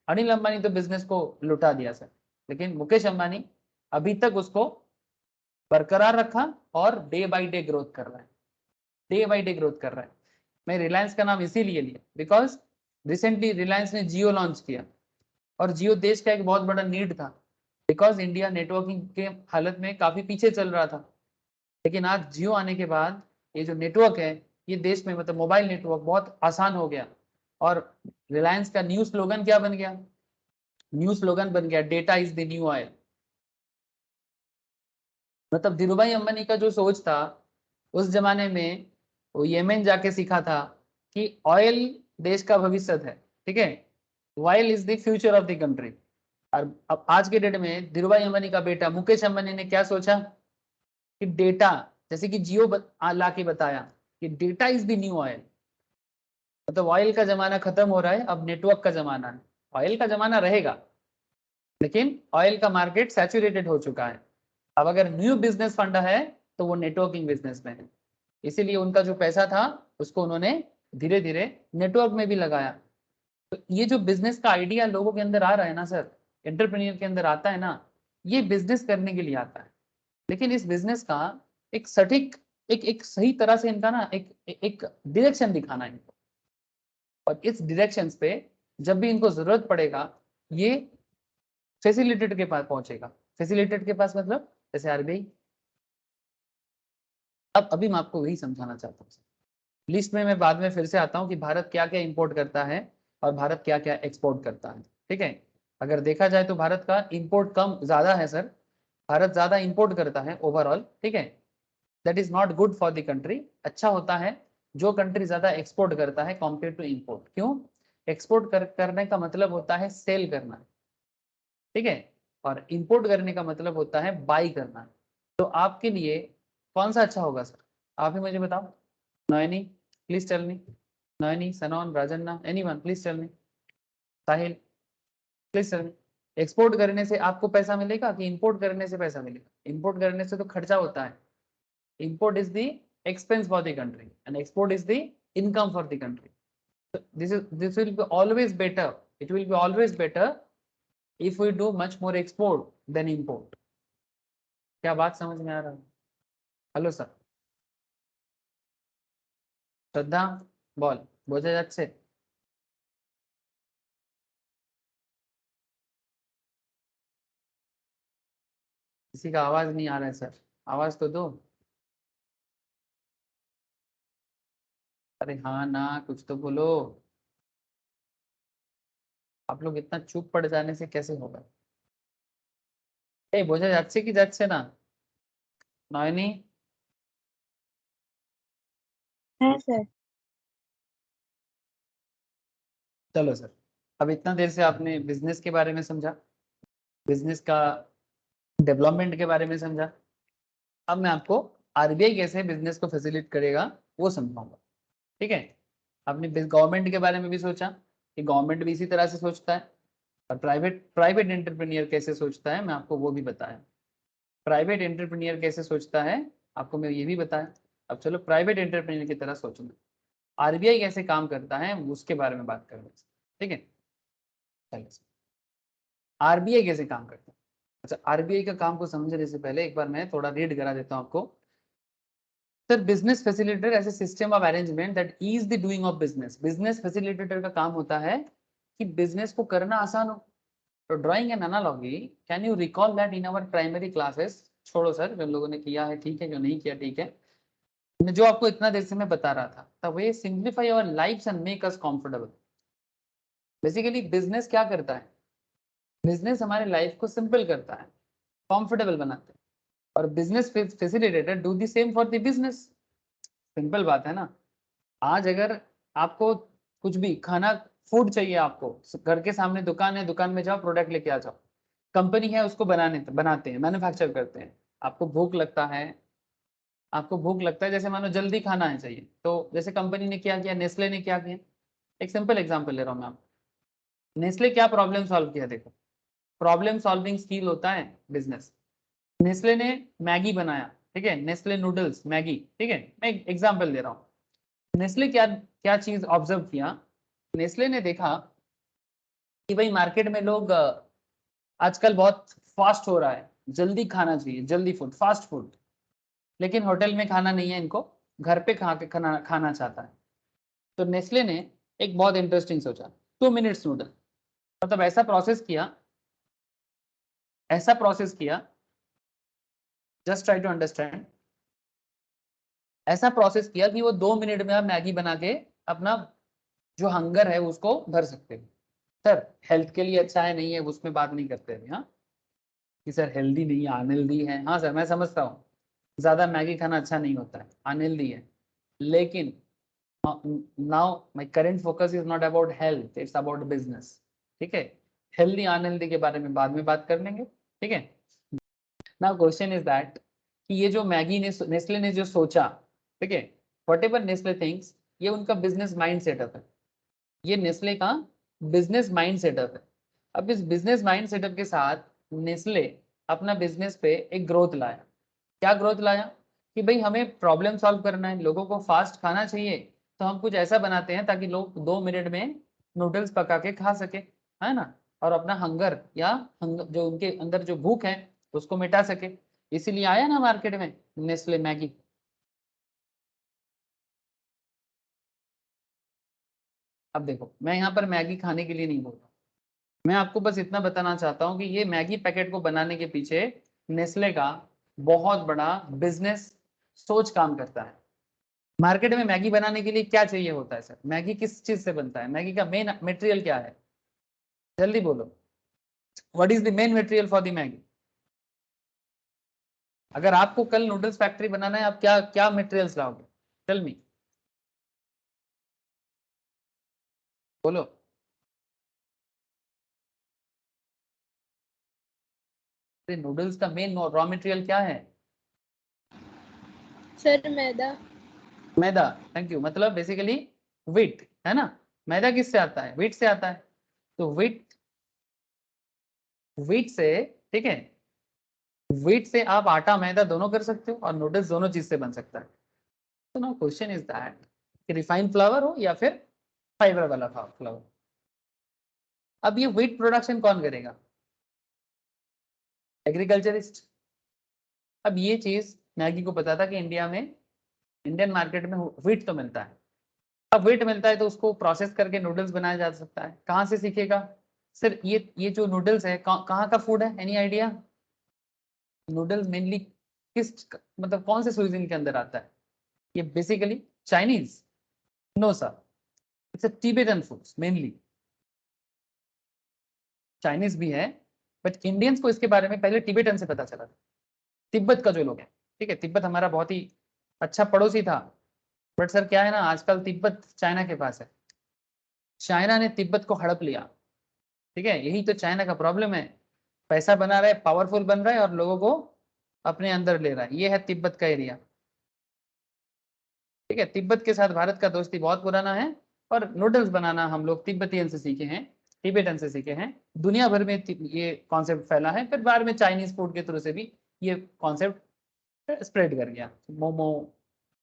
अनिल अंबानी तो बिजनेस को लुटा दिया सर, लेकिन मुकेश अंबानी अभी तक उसको बरकरार रखा और डे बाई डे ग्रोथ कर रहा है, डे बाई डे ग्रोथ कर रहा है। मैं रिलायंस का नाम इसीलिए लिया बिकॉज रिसेंटली रिलायंस ने जियो लॉन्च किया, और जियो देश का एक बहुत बड़ा नीड था, बिकॉज इंडिया नेटवर्किंग के हालत में काफी पीछे चल रहा था। लेकिन आज जियो आने के बाद ये जो नेटवर्क है, ये देश में मतलब मोबाइल नेटवर्क बहुत आसान हो गया। और रिलायंस का न्यू स्लोगन क्या बन गया, न्यू स्लोगन बन गया data is the new oil. मतलब धीरूभाई अंबानी का जो सोच था उस जमाने में, वो येमेन जाके सीखा था कि ऑयल देश का भविष्य है, ठीक है, oil is the future of the country. और अब आज के डेट में धीरूभाई अंबानी का बेटा मुकेश अंबानी ने क्या सोचा कि डेटा, जैसे कि जियो ला के बताया कि data is the new oil. मतलब ऑयल का जमाना खत्म हो रहा है, अब नेटवर्क का जमाना है। ऑयल का जमाना रहेगा, लेकिन ऑयल का मार्केट सैचुरेटेड हो चुका है। अब अगर न्यू बिजनेस फंडा है तो वो नेटवर्किंग बिजनेस में है। इसीलिए उनका जो पैसा था उसको उन्होंने धीरे धीरे नेटवर्क में भी लगाया। तो ये जो बिजनेस का आइडिया लोगों के अंदर आ रहा है ना सर, एंटरप्रेन्योर के अंदर आता है ना, ये बिजनेस करने के लिए आता है। लेकिन इस बिजनेस का एक सटीक, एक सही तरह से इनका ना एक डायरेक्शन दिखाना है इनको। और इस डायरेक्शन पे जब भी इनको जरूरत पड़ेगा, ये फैसिलिटेटर के पास पहुंचेगा। फैसिलिटेटर के पास मतलब जैसे आरबीआई। अब अभी मैं आपको वही समझाना चाहता हूँ। लिस्ट में मैं बाद में फिर से आता हूँ कि भारत क्या क्या इंपोर्ट करता है और भारत क्या क्या एक्सपोर्ट करता है, ठीक है। अगर देखा जाए तो भारत का इंपोर्ट कम ज्यादा है सर, भारत ज्यादा इंपोर्ट करता है ओवरऑल, ठीक है। That is not good for the country. अच्छा होता है जो कंट्री ज्यादा एक्सपोर्ट करता है कॉम्पेयर टू इंपोर्ट। क्यों? एक्सपोर्ट करने का मतलब होता है सेल करना, ठीक है, और इंपोर्ट करने का मतलब होता है बाई करना। तो आपके लिए कौन सा अच्छा होगा सर, आप ही मुझे बताओ। Nayani please tell me, Nayani, Sanon, Rajanna, anyone please tell me, Sahil please tell me. Export करने से आपको पैसा मिलेगा कि इंपोर्ट करने से पैसा मिलेगा? इंपोर्ट करने से तो खर्चा होता है। Import is the expense for the country and export is the income for the country. this will be always better, it will be always better if we do much more export than import। क्या बात समझ में आ रहा है? Hello sir, श्रद्धा বল, বোঝা যাচ্ছে? किसी का आवाज नहीं आ रहा है सर, आवाज तो दो। अरे हाँ ना, कुछ तो बोलो। आप लोग इतना चुप पड़ जाने से कैसे होगा? বোঝা যাচ্ছে কি যাচ্ছে না? নয়নি, है सर। चलो सर। अब इतना देर से आपने बिजनेस के बारे में समझा, बिजनेस का डेवलपमेंट के बारे में समझा। अब मैं आपको आरबीआई कैसे बिजनेस को फैसिलिटेट करेगा वो समझाऊंगा, ठीक है। आपने गवर्नमेंट के बारे में भी सोचा कि गवर्नमेंट भी इसी तरह से सोचता है, और प्राइवेट एंटरप्रेन्योर कैसे सोचता है मैं आपको वो भी बताया। प्राइवेट एंटरप्रेन्योर कैसे सोचता है आपको मैं ये भी बताया। अब चलो प्राइवेट एंटरप्रेन्योर की तरह सोचना, आरबीआई कैसे काम करता है उसके बारे में बात कर रहे हैं। ठीक है, चलिए आरबीआई कैसे काम करता है। अच्छा, आरबीआई का काम को समझने से पहले एक बार मैं थोड़ा रीड करा देता हूँ आपको। सर बिजनेस फैसिलिटेटर ऐसे system of arrangement that is the doing of business. Business facilitator का काम होता है कि बिजनेस को करना आसान हो। तो drawing an analogy, can you recall that in our primary classes. छोड़ो सर जो लोगों ने किया है ठीक है, जो नहीं किया ठीक है। जो आपको इतना देर से मैं बता रहा था, the way simplify our lifes and make us comfortable. Basically business क्या करता है, बिजनेस हमारे लाइफ को सिंपल करता है, कंफर्टेबल बनाता है। और business facilitator do the same for the business. Simple बात है ना। आज अगर आपको कुछ भी खाना फूड चाहिए, आपको घर के सामने दुकान है, दुकान में जाओ प्रोडक्ट लेके आ जाओ। कंपनी है उसको बनाते हैं, मैन्युफैक्चर करते हैं। आपको भूख लगता है, जैसे मानो जल्दी खाना है चाहिए, तो जैसे कंपनी ने क्या किया, नेस्ले ने क्या किया। एक सिंपल एग्जांपल ले रहा हूँ मैं आपको। नेस्ले क्या प्रॉब्लम सॉल्व किया, देखो प्रॉब्लम सॉल्विंग स्किल होता है बिजनेस। नेस्ले ने मैगी बनाया, ठीक है, नेस्ले नूडल्स मैगी, ठीक है, मैं एक एग्जाम्पल दे रहा हूँ। नेस्ले क्या क्या चीज ऑब्जर्व किया, नेस्ले ने देखा कि भाई मार्केट में लोग आजकल बहुत फास्ट हो रहा है, जल्दी खाना चाहिए, जल्दी फूड, फास्ट फूड। लेकिन होटल में खाना नहीं है, इनको घर पे खा के खाना चाहता है। तो नेस्ले ने एक बहुत इंटरेस्टिंग सोचा, 2 मिनट्स नूडल। मतलब ऐसा प्रोसेस किया, जस्ट ट्राई टू अंडरस्टैंड। ऐसा प्रोसेस किया कि वो 2 मिनट में आप मैगी बना के अपना जो हंगर है उसको भर सकते हो। सर हेल्थ के लिए अच्छा है नहीं है उसमें बात नहीं करते अभी, हाँ कि सर हेल्दी नहीं है, अनहेल्दी है। हाँ सर मैं समझता हूँ, ज्यादा मैगी खाना अच्छा नहीं होता है, अनहेल्दी है। लेकिन now my current focus is not about health, it's about business. ठीक है, हेल्दी अनहेल्दी के बारे में बाद में बात कर लेंगे। ठीक है, नाउ क्वेश्चन इज दैट कि ये जो मैगी ने नेस्ले ने जो सोचा, ठीक है, वट एवर नेस्ले थिंग्स, ये उनका बिजनेस माइंड सेटअप है। ये नेस्ले का बिजनेस माइंड सेटअप है। अब इस बिजनेस माइंड सेटअप के साथ नेस्ले अपना बिजनेस पे एक ग्रोथ लाया। क्या ग्रोथ लाया कि भाई हमें प्रॉब्लम सॉल्व करना है, लोगों को फास्ट खाना चाहिए, तो हम कुछ ऐसा बनाते हैं ताकि लोग 2 मिनट में नूडल्स पका के खा सके, है ना, और अपना हंगर या जो उनके अंदर जो भूख है उसको मिटा सके। इसीलिए आया ना मार्केट में नेस्ले मैगी। अब देखो मैं यहाँ पर मैगी खाने के लिए नहीं बोल रहा, मैं आपको बस इतना बताना चाहता हूँ कि ये मैगी पैकेट को बनाने के पीछे नेस्ले का बहुत बड़ा बिजनेस सोच काम करता है। मार्केट में मैगी बनाने के लिए क्या चाहिए होता है सर, मैगी किस चीज से बनता है, मैगी का मेन मटेरियल क्या है, जल्दी बोलो, what is the main material for the Maggi. अगर आपको कल नूडल्स फैक्ट्री बनाना है, आप क्या क्या मटेरियल्स लाओगे, टेल मी, बोलो। नूडल्स का मेन रॉ मटेरियल क्या है, sir maida. Maida, thank you. मतलब बेसिकली व्हीट, है ना। मैदा किससे आता है, व्हीट से आता है। तो व्हीट से, ठीक है, व्हीट से आप आटा मैदा दोनों कर सकते हो और नूडल्स दोनों चीज से बन सकता है। तो नाउ क्वेश्चन इज दैट कि रिफाइंड फ्लावर हो या फिर फाइबर वाला फ्लावर। अब ये व्हीट प्रोडक्शन कौन करेगा, एग्रीकल्चरिस्ट। अब ये चीज मैगी को पता था कि इंडिया में, इंडियन मार्केट में व्हीट तो मिलता है। अब व्हीट मिलता है तो उसको प्रोसेस करके नूडल्स बनाया जा सकता है। कहाँ से सीखेगा सर, ये जो नूडल्स है कहाँ का फूड है, एनी आइडिया। नूडल्स मेनली किस, मतलब कौन से क्यूजिन के अंदर आता है, ये basically Chinese, no sir, it's a Tibetan foods mainly. Chinese भी है बट इंडियंस को इसके बारे में पहले टिबेटन से पता चला था, तिब्बत का जो लोग है। ठीक है, तिब्बत हमारा बहुत ही अच्छा पड़ोसी था, बट सर क्या है ना, आजकल तिब्बत चाइना के पास है, चाइना ने तिब्बत को हड़प लिया। ठीक है, यही तो चाइना का प्रॉब्लम है, पैसा बना रहा है, पावरफुल बन रहा है और लोगों को अपने अंदर ले रहा है। ये है तिब्बत का एरिया। ठीक है, तिब्बत के साथ भारत का दोस्ती बहुत पुराना है और नूडल्स बनाना हम लोग तिब्बतियन से सीखे हैं। तिब्बतन से सीखे हैं, दुनिया भर में ये कॉन्सेप्ट फैला है, फिर बाद में चाइनीज फूड के थ्रू से भी ये कॉन्सेप्ट स्प्रेड कर गया। मोमो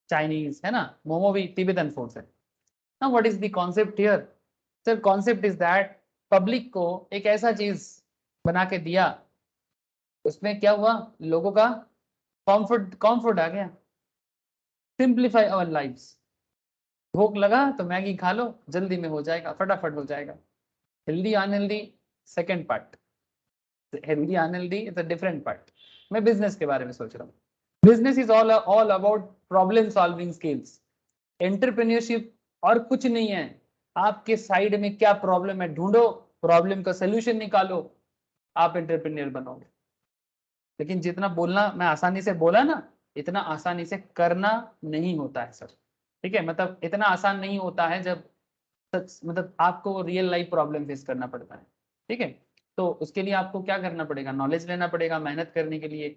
चाइनीज है ना, मोमो भी तिब्बतन फूड है। Now what is the concept here sir? Concept is that public को एक ऐसा चीज बना के दिया, उसमें क्या हुआ, लोगों का कॉम्फर्ट आ गया। सिंप्लीफाई अवर लाइफ्स। भूख लगा तो मैगी खा लो, जल्दी में हो जाएगा, फटाफट हो जाएगा। Healthy unhealthy second part, healthy unhealthy is a different part. मैं बिजनेस के बारे में सोच रहा हूँ। Business is all about problem solving skills. Entrepreneurship और कुछ नहीं है। आपके साइड में क्या प्रॉब्लम है, ढूंढो, प्रॉब्लम का सोल्यूशन निकालो, आप एंटरप्रेन्योर बनोगे। लेकिन जितना बोलना मैं आसानी से बोला ना, इतना आसानी से करना नहीं होता है सर। ठीक है, मतलब इतना आसान नहीं होता है जब मतलब आपको रियल लाइफ प्रॉब्लम फेस करना पड़ता है। ठीक है, तो उसके लिए आपको क्या करना पड़ेगा, नॉलेज लेना पड़ेगा, मेहनत करने के लिए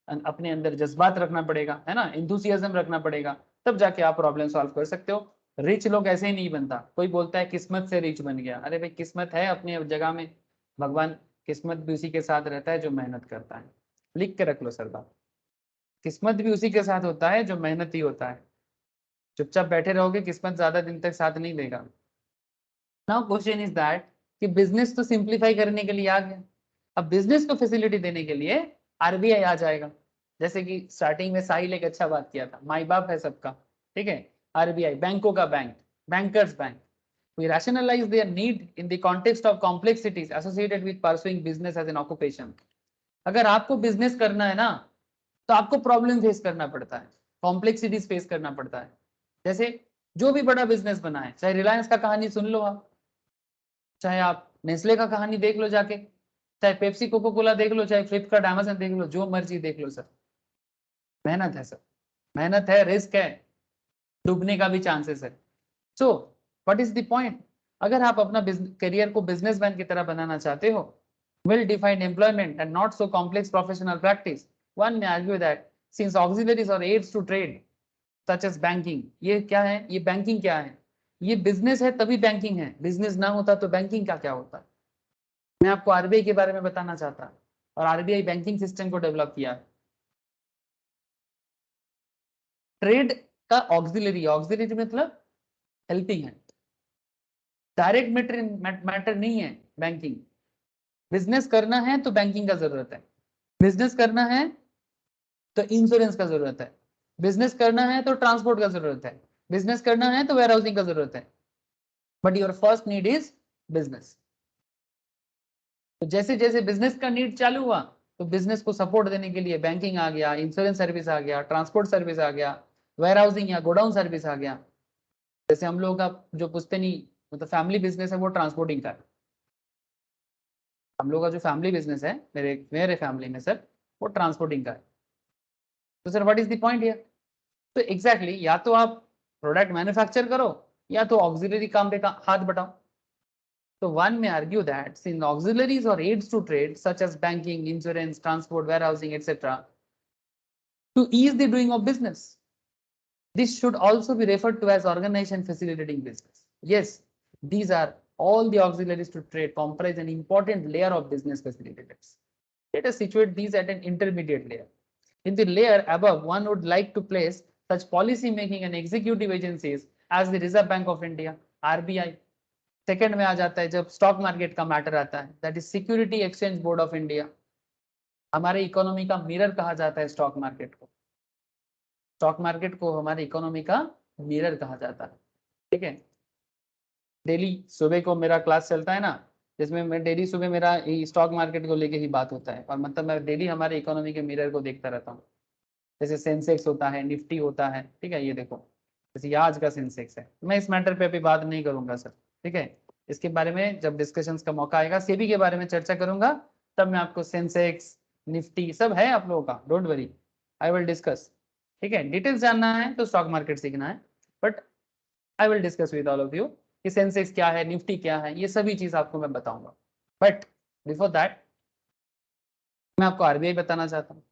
अपने अंदर जज्बात रखना पड़ेगा, है ना, इंथुसियाज्म रखना पड़ेगा, तब जाके आप प्रॉब्लम सॉल्व कर सकते हो। रिच लोग ऐसे ही नहीं बनता। कोई बोलता है किस्मत से रिच बन गया, अरे भाई किस्मत है अपनी जगह में, भगवान किस्मत भी उसी के साथ रहता है जो मेहनत करता है। लिख के रख लो सर बात, किस्मत भी उसी के साथ होता है जो मेहनत ही होता है। चुपचाप बैठे रहोगे, किस्मत ज्यादा दिन तक साथ नहीं देगा। नाउ क्वेश्चन इज दैट कि बिजनेस तो सिंप्लीफाई करने के लिए आ गया, अब बिजनेस को फैसिलिटी देने के लिए आरबीआई आ जाएगा। जैसे कि स्टार्टिंग में साहिल एक अच्छा बात किया था, माई बाप है सबका। ठीक है, आरबीआई बैंकों का bank, bankers bank. We rationalize their need in the context of complexities associated with pursuing business as an occupation. अगर आपको बिजनेस करना है ना, तो आपको प्रॉब्लम फेस करना पड़ता है, कॉम्प्लेक्सिटीज फेस करना पड़ता है। जैसे जो भी बड़ा बिजनेस बना है, चाहे रिलायंस का कहानी सुन लो आप, चाहे आप नेस्ले का कहानी देख लो जाके, चाहे पेप्सी कोको कोला देख लो, चाहे फ्लिपकार्ट अमेजन देख लो, जो मर्जी देख लो सर, मेहनत है सर, मेहनत है, रिस्क है, डूबने का भी चांसेस है। So what is the point? अगर आप अपना करियर को बिजनेसमैन की तरह बनाना चाहते हो, well defined employment and not so complex professional practice, one may argue that since auxiliaries और aids to trade such as banking, ये क्या है, ये बैंकिंग क्या है, ये बिजनेस है तभी बैंकिंग है, बिजनेस ना होता तो बैंकिंग क्या क्या होता। मैं आपको आरबीआई के बारे में बताना चाहता, और आरबीआई बैंकिंग सिस्टम को डेवलप किया। ट्रेड का ऑक्सिलरी, ऑक्सिलरी मतलब हेल्पिंग है, डायरेक्ट मैटर नहीं है बैंकिंग। बिजनेस करना है तो बैंकिंग का जरूरत है, बिजनेस करना है तो इंश्योरेंस का जरूरत है, बिजनेस करना है तो ट्रांसपोर्ट का जरूरत है, बिजनेस करना है तो वेयर हाउसिंग का जरूरत है, but your first need is business. तो जैसे जैसे बिजनेस का नीड चालू हुआ, तो बिजनेस को सपोर्ट देने के लिए बैंकिंग आ गया, इंश्योरेंस सर्विस आ गया, ट्रांसपोर्ट सर्विस आ गया, वेयर हाउसिंग या गोडाउन सर्विस आ गया। जैसे हम लोग का जो पुश्तैनी मतलब फैमिली बिजनेस है वो ट्रांसपोर्टिंग का है। हम लोग का जो फैमिली बिजनेस है मेरे फैमिली में सर, वो ट्रांसपोर्टिंग का है। तो sir what is the point here? तो एग्जैक्टली या तो आप प्रोडक्ट मैन्युफैक्चर करो, या तो ऑक्सिलरी काम पे हाथ बटाओ। So one may argue that since auxiliaries or aids to trade such as banking, insurance, transport, warehousing, etc., to ease the doing of business, this should also be referred to as organization facilitating business. Yes, these are all the auxiliaries to trade comprise an important layer of business facilitators. Let us situate these at an intermediate layer. In the layer above, one would like to place such policy making and executive agencies as the Reserve Bank of India, RBI. Second में आ जाता है जब stock market का matter आता है, that is security exchange board of India. हमारे economy का mirror कहा जाता है स्टॉक मार्केट को, स्टॉक मार्केट को हमारे इकोनॉमी का मिरर कहा जाता है। ठीक है, डेली सुबह को मेरा क्लास चलता है ना, जिसमें मैं डेली सुबह मेरा स्टॉक मार्केट को लेके ही बात होता है, और मतलब मैं डेली हमारे इकोनॉमी के मिरर को देखता रहता हूँ। जैसे सेंसेक्स होता है, निफ्टी होता है, ठीक है, ये देखो जैसे आज का सेंसेक्स है। मैं इस मैटर पे अभी बात नहीं करूंगा सर, ठीक है, इसके बारे में जब डिस्कशंस का मौका आएगा, सेबी के बारे में चर्चा करूंगा, तब मैं आपको सेंसेक्स निफ्टी सब है आप लोगों का, don't worry, I will discuss. ठीक है, डिटेल्स जानना है तो स्टॉक मार्केट सीखना है, but I will discuss with all of you कि सेंसेक्स क्या है, निफ्टी क्या है, ये सभी चीज आपको मैं बताऊंगा। बट बिफोर दैट मैं आपको आरबीआई बताना चाहता हूँ।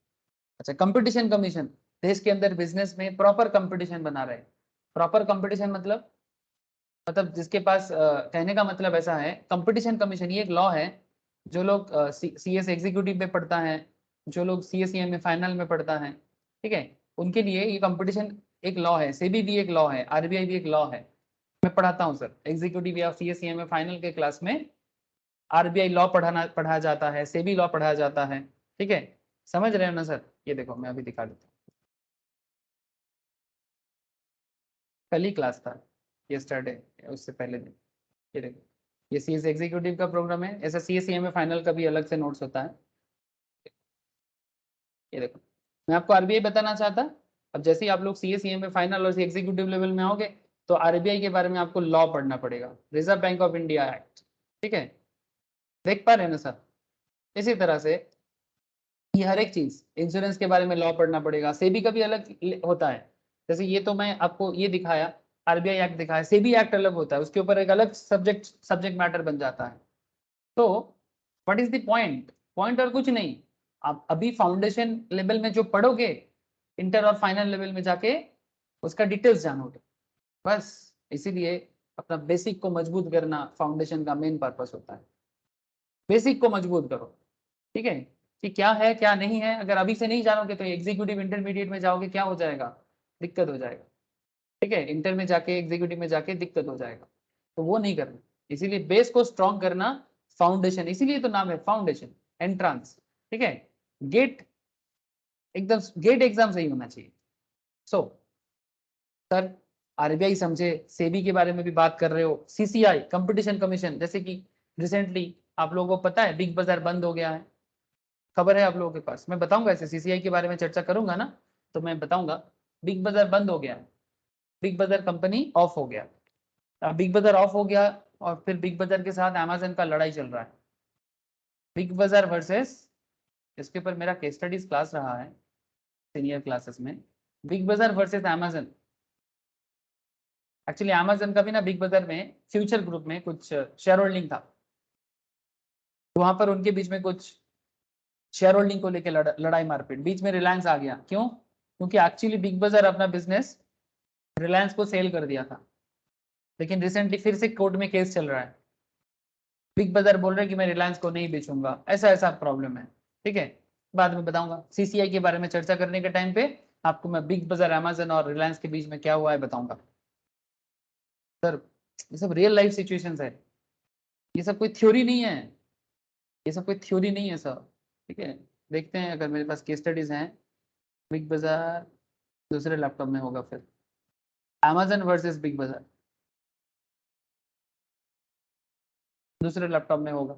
अच्छा, कंपटीशन कमीशन देश के अंदर बिजनेस में प्रॉपर कंपटीशन बना रहे। प्रॉपर कंपटीशन मतलब मतलब जिसके पास कहने का मतलब ऐसा है, कंपटीशन कमीशन ये एक लॉ है। जो लोग CS एग्जीक्यूटिव में पढ़ता है, जो लोग CSEM में फाइनल में पढ़ता है, ठीक है, उनके लिए ये कंपटीशन एक लॉ है। सेबी भी एक लॉ है, RBI भी एक लॉ है। मैं पढ़ाता हूँ सर, एग्जीक्यूटिव या CSEM में फाइनल के क्लास में RBI लॉ पढ़ा जाता है, सेबी लॉ पढ़ा जाता है, ठीक है। समझ रहे हो ना सर? ये देखो मैं अभी दिखा देता हूँ, कल ही क्लास था, यस्टरडे, उससे पहले दिन। ये देखो, ये CS एग्जीक्यूटिव का प्रोग्राम है। ऐसा CSEM में फाइनल का भी अलग से नोट्स होता है। ये देखो, मैं आपको RBI बताना चाहता। अब जैसे ही आप लोग CSEM में फाइनल और एग्जीक्यूटिव लेवल में आओगे तो RBI के बारे में आपको लॉ पढ़ना पड़ेगा, reserve bank of India act, ठीक है। देख पा रहे हैं ना सर? इसी तरह से ये हर एक चीज, इंश्योरेंस के बारे में लॉ पढ़ना पड़ेगा। सेबी का भी अलग होता है। जैसे ये तो मैं आपको ये दिखाया, RBI एक्ट दिखाया, सेबी एक्ट अलग होता है, उसके ऊपर एक अलग सब्जेक्ट मैटर बन जाता है। तो what is the point? Point और कुछ नहीं, आप अभी फाउंडेशन लेवल में जो पढ़ोगे, इंटर और फाइनल लेवल में जाके उसका डिटेल्स जानोगे, बस। इसीलिए अपना बेसिक को मजबूत करना फाउंडेशन का मेन पर्पस होता है। बेसिक को मजबूत करो, ठीक है, कि क्या है क्या नहीं है। अगर अभी से नहीं जानोगे तो एग्जीक्यूटिव इंटरमीडिएट में जाओगे, क्या हो जाएगा? दिक्कत हो जाएगा, ठीक है। इंटर में जाके एग्जीक्यूटिव में जाके दिक्कत हो जाएगा, तो वो नहीं करना। इसीलिए बेस को स्ट्रॉन्ग करना, फाउंडेशन, इसीलिए तो नाम है फाउंडेशन, एंट्रांस, ठीक है। गेट, एकदम गेट एग्जाम सही होना चाहिए। सो सर, RBI समझे, सेबी के बारे में भी बात कर रहे हो, CCI कंपटीशन कमीशन, जैसे कि रिसेंटली आप लोगों को पता है बिग बाजार बंद हो गया है, खबर है आप लोगों के पास? मैं बताऊंगा, ऐसे CCI के बारे में चर्चा करूंगा ना, तो मैं बताऊंगा बिग बाजार बंद हो गया है, बिग बाजार कंपनी ऑफ हो गया। अब बिग बाजार ऑफ हो गया और फिर बिग बाजार के साथ अमेजन का लड़ाई चल रहा है। बिग बाजार वर्सेस, इसके ऊपर मेरा केस स्टडीज क्लास रहा है सीनियर क्लासेस में, बिग बाजार वर्सेस अमेजन। एक्चुअली अमेजन का भी ना बिग बाजार में फ्यूचर ग्रुप में कुछ शेयर होल्डिंग था, तो वहां पर उनके बीच में कुछ शेयर होल्डिंग को लेकर लड़ाई मारपीट, बीच में रिलायंस आ गया। क्यों? क्योंकि एक्चुअली बिग बाजार अपना बिजनेस रिलायंस को सेल कर दिया था, लेकिन रिसेंटली फिर से कोर्ट में केस चल रहा है। बिग बाजार बोल रहे हैं कि मैं रिलायंस को नहीं बेचूंगा, ऐसा ऐसा प्रॉब्लम है, ठीक है। बाद में बताऊंगा, CCI के बारे में चर्चा करने के टाइम पे आपको मैं बिग बाजार, अमेजन और रिलायंस के बीच में क्या हुआ है बताऊंगा। सर, ये सब रियल लाइफ सिचुएशंस है, ये सब कोई थ्योरी नहीं है, ये सब कोई थ्योरी नहीं है सर, ठीक है। देखते हैं, अगर मेरे पास केस स्टडीज हैं। बिग बाजार दूसरे लैपटॉप में होगा, फिर अमेजन वर्सेस बिग बाजार दूसरे लैपटॉप में होगा,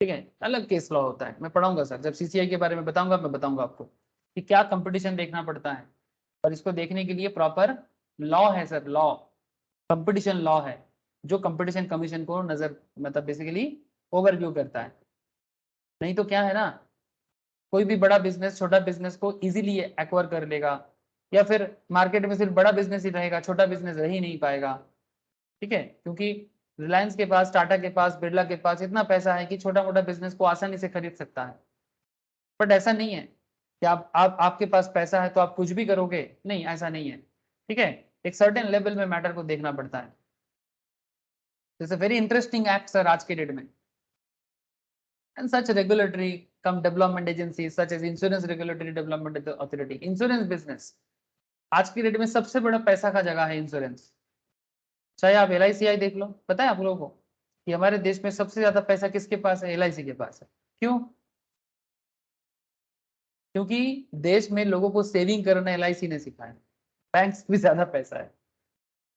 ठीक है। अलग केस लॉ होता है, मैं पढ़ाऊंगा सर, जब CCI के बारे में बताऊंगा मैं बताऊंगा आपको कि क्या कंपटीशन देखना पड़ता है। और इसको देखने के लिए प्रॉपर लॉ है सर, लॉ, कंपटीशन लॉ है, जो कंपटीशन कमीशन को नजर, मतलब बेसिकली ओवरव्यू करता है। नहीं तो क्या है ना, कोई भी बड़ा बिजनेस छोटा बिजनेस को इजीली एक्वायर कर लेगा, या फिर मार्केट में सिर्फ बड़ा बिजनेस ही रहेगा, छोटा बिजनेस रह ही नहीं पाएगा, ठीक है। क्योंकि रिलायंस के पास, टाटा के पास, बिरला के पास इतना पैसा है कि छोटा मोटा बिजनेस को आसानी से खरीद सकता है। बट ऐसा नहीं है कि आप आपके पास पैसा है तो आप कुछ भी करोगे, नहीं, ऐसा नहीं है, ठीक है। एक सर्टेन लेवल में मैटर को देखना पड़ता है। This a very interesting act sir आज के डेट में। And such regulatory come development agency such as insurance regulatory development authority, insurance business आज की डेट में सबसे बड़ा पैसा का जगह है इंश्योरेंस। चाहे आप LICI देख लो, पता है आप लोगों को कि हमारे देश में सबसे ज्यादा पैसा किसके पास है? LIC के पास है। क्यों? क्योंकि देश में लोगों को सेविंग करना LIC ने सिखाया। बैंक से भी ज्यादा पैसा है,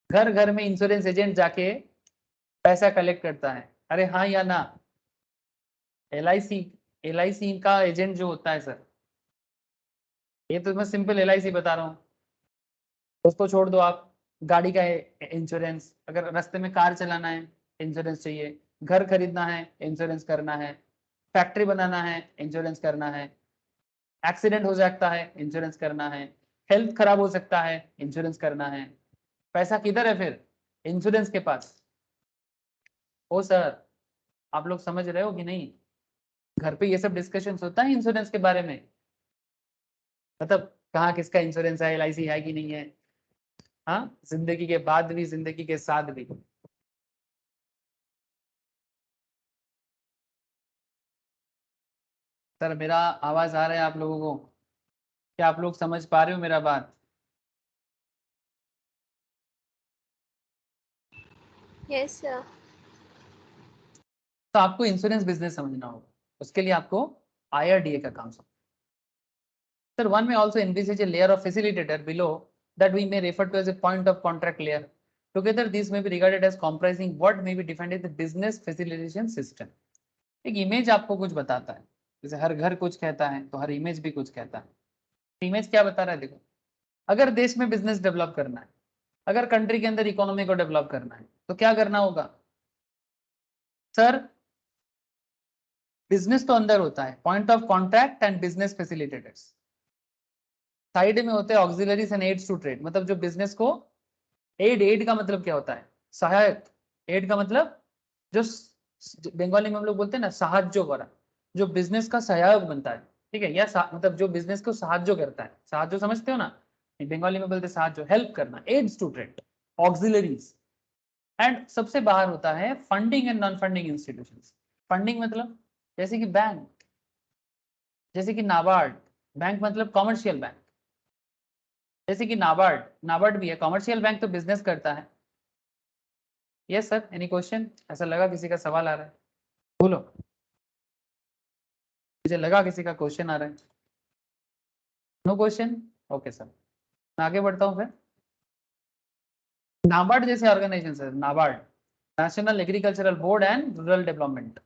घर घर में इंश्योरेंस एजेंट जाके पैसा कलेक्ट करता है। अरे हाँ या ना? LIC का एजेंट जो होता है सर, ये तो मैं सिंपल LIC बता रहा हूँ, उसको छोड़ दो आप। गाड़ी का इंश्योरेंस, अगर रास्ते में कार चलाना है इंश्योरेंस चाहिए, घर खरीदना है इंश्योरेंस करना है, फैक्ट्री बनाना है इंश्योरेंस करना है, एक्सीडेंट हो सकता है इंश्योरेंस करना है, हेल्थ खराब हो सकता है इंश्योरेंस करना है। पैसा किधर है फिर? इंश्योरेंस के पास। ओ सर, आप लोग समझ रहे हो कि नहीं? घर पे ये सब डिस्कशन होता है इंश्योरेंस के बारे में, मतलब कहाँ किसका इंश्योरेंस है, LIC है कि नहीं है, हाँ, जिंदगी के बाद भी, जिंदगी के साथ भी। सर मेरा आवाज आ रहा है आप लोगों को? क्या आप लोग समझ पा रहे हो मेरा बात? Yes sir. तो आपको इंश्योरेंस बिजनेस समझना होगा, उसके लिए आपको IRDA का काम समझना। Sir, one may also envisage a layer of facilitator below that we may refer to as a point of contract layer. Together, these may be regarded as comprising what may be defined as the business facilitation system. एक image आपको कुछ बताता है, जैसे हर घर कुछ कहता है तो हर इमेज भी कुछ कहता है। इमेज क्या बता रहा है? देखो, अगर देश में बिजनेस डेवलप करना है, अगर कंट्री के अंदर इकोनॉमी को डेवलप करना है, तो क्या करना होगा? सर, बिजनेस तो अंदर होता है, point of contact and business facilitators. Side में होते हैं auxiliaries and aids to trade, मतलब जो बिजनेस को एड का मतलब क्या होता है? सहायक। एड का मतलब जो बंगाली में हम लोग बोलते हैं ना साहाज्य करा, जो बिजनेस का सहायक बनता है, ठीक है, या मतलब जो बिजनेस को साहाज्य करता है। साहाज्य समझते हो ना, बंगाली में बोलते हैं साहाज्य, हेल्प करना, aids to trade, auxiliaries. And सबसे बाहर होता है funding and non funding institutions. Funding मतलब जैसे कि बैंक, जैसे कि नाबार्ड। बैंक मतलब कॉमर्शियल बैंक, जैसे कि नाबार्ड। नाबार्ड भी है कॉमर्शियल बैंक, तो बिजनेस करता है। Yes sir, any question? ऐसा लगा किसी का सवाल आ रहा है? बोलो, मुझे लगा किसी का क्वेश्चन आ रहा है। No question? ओके सर, मैं आगे बढ़ता हूँ फिर। नाबार्ड जैसे ऑर्गेनाइजेशन है, NABARD, national agricultural board and rural development,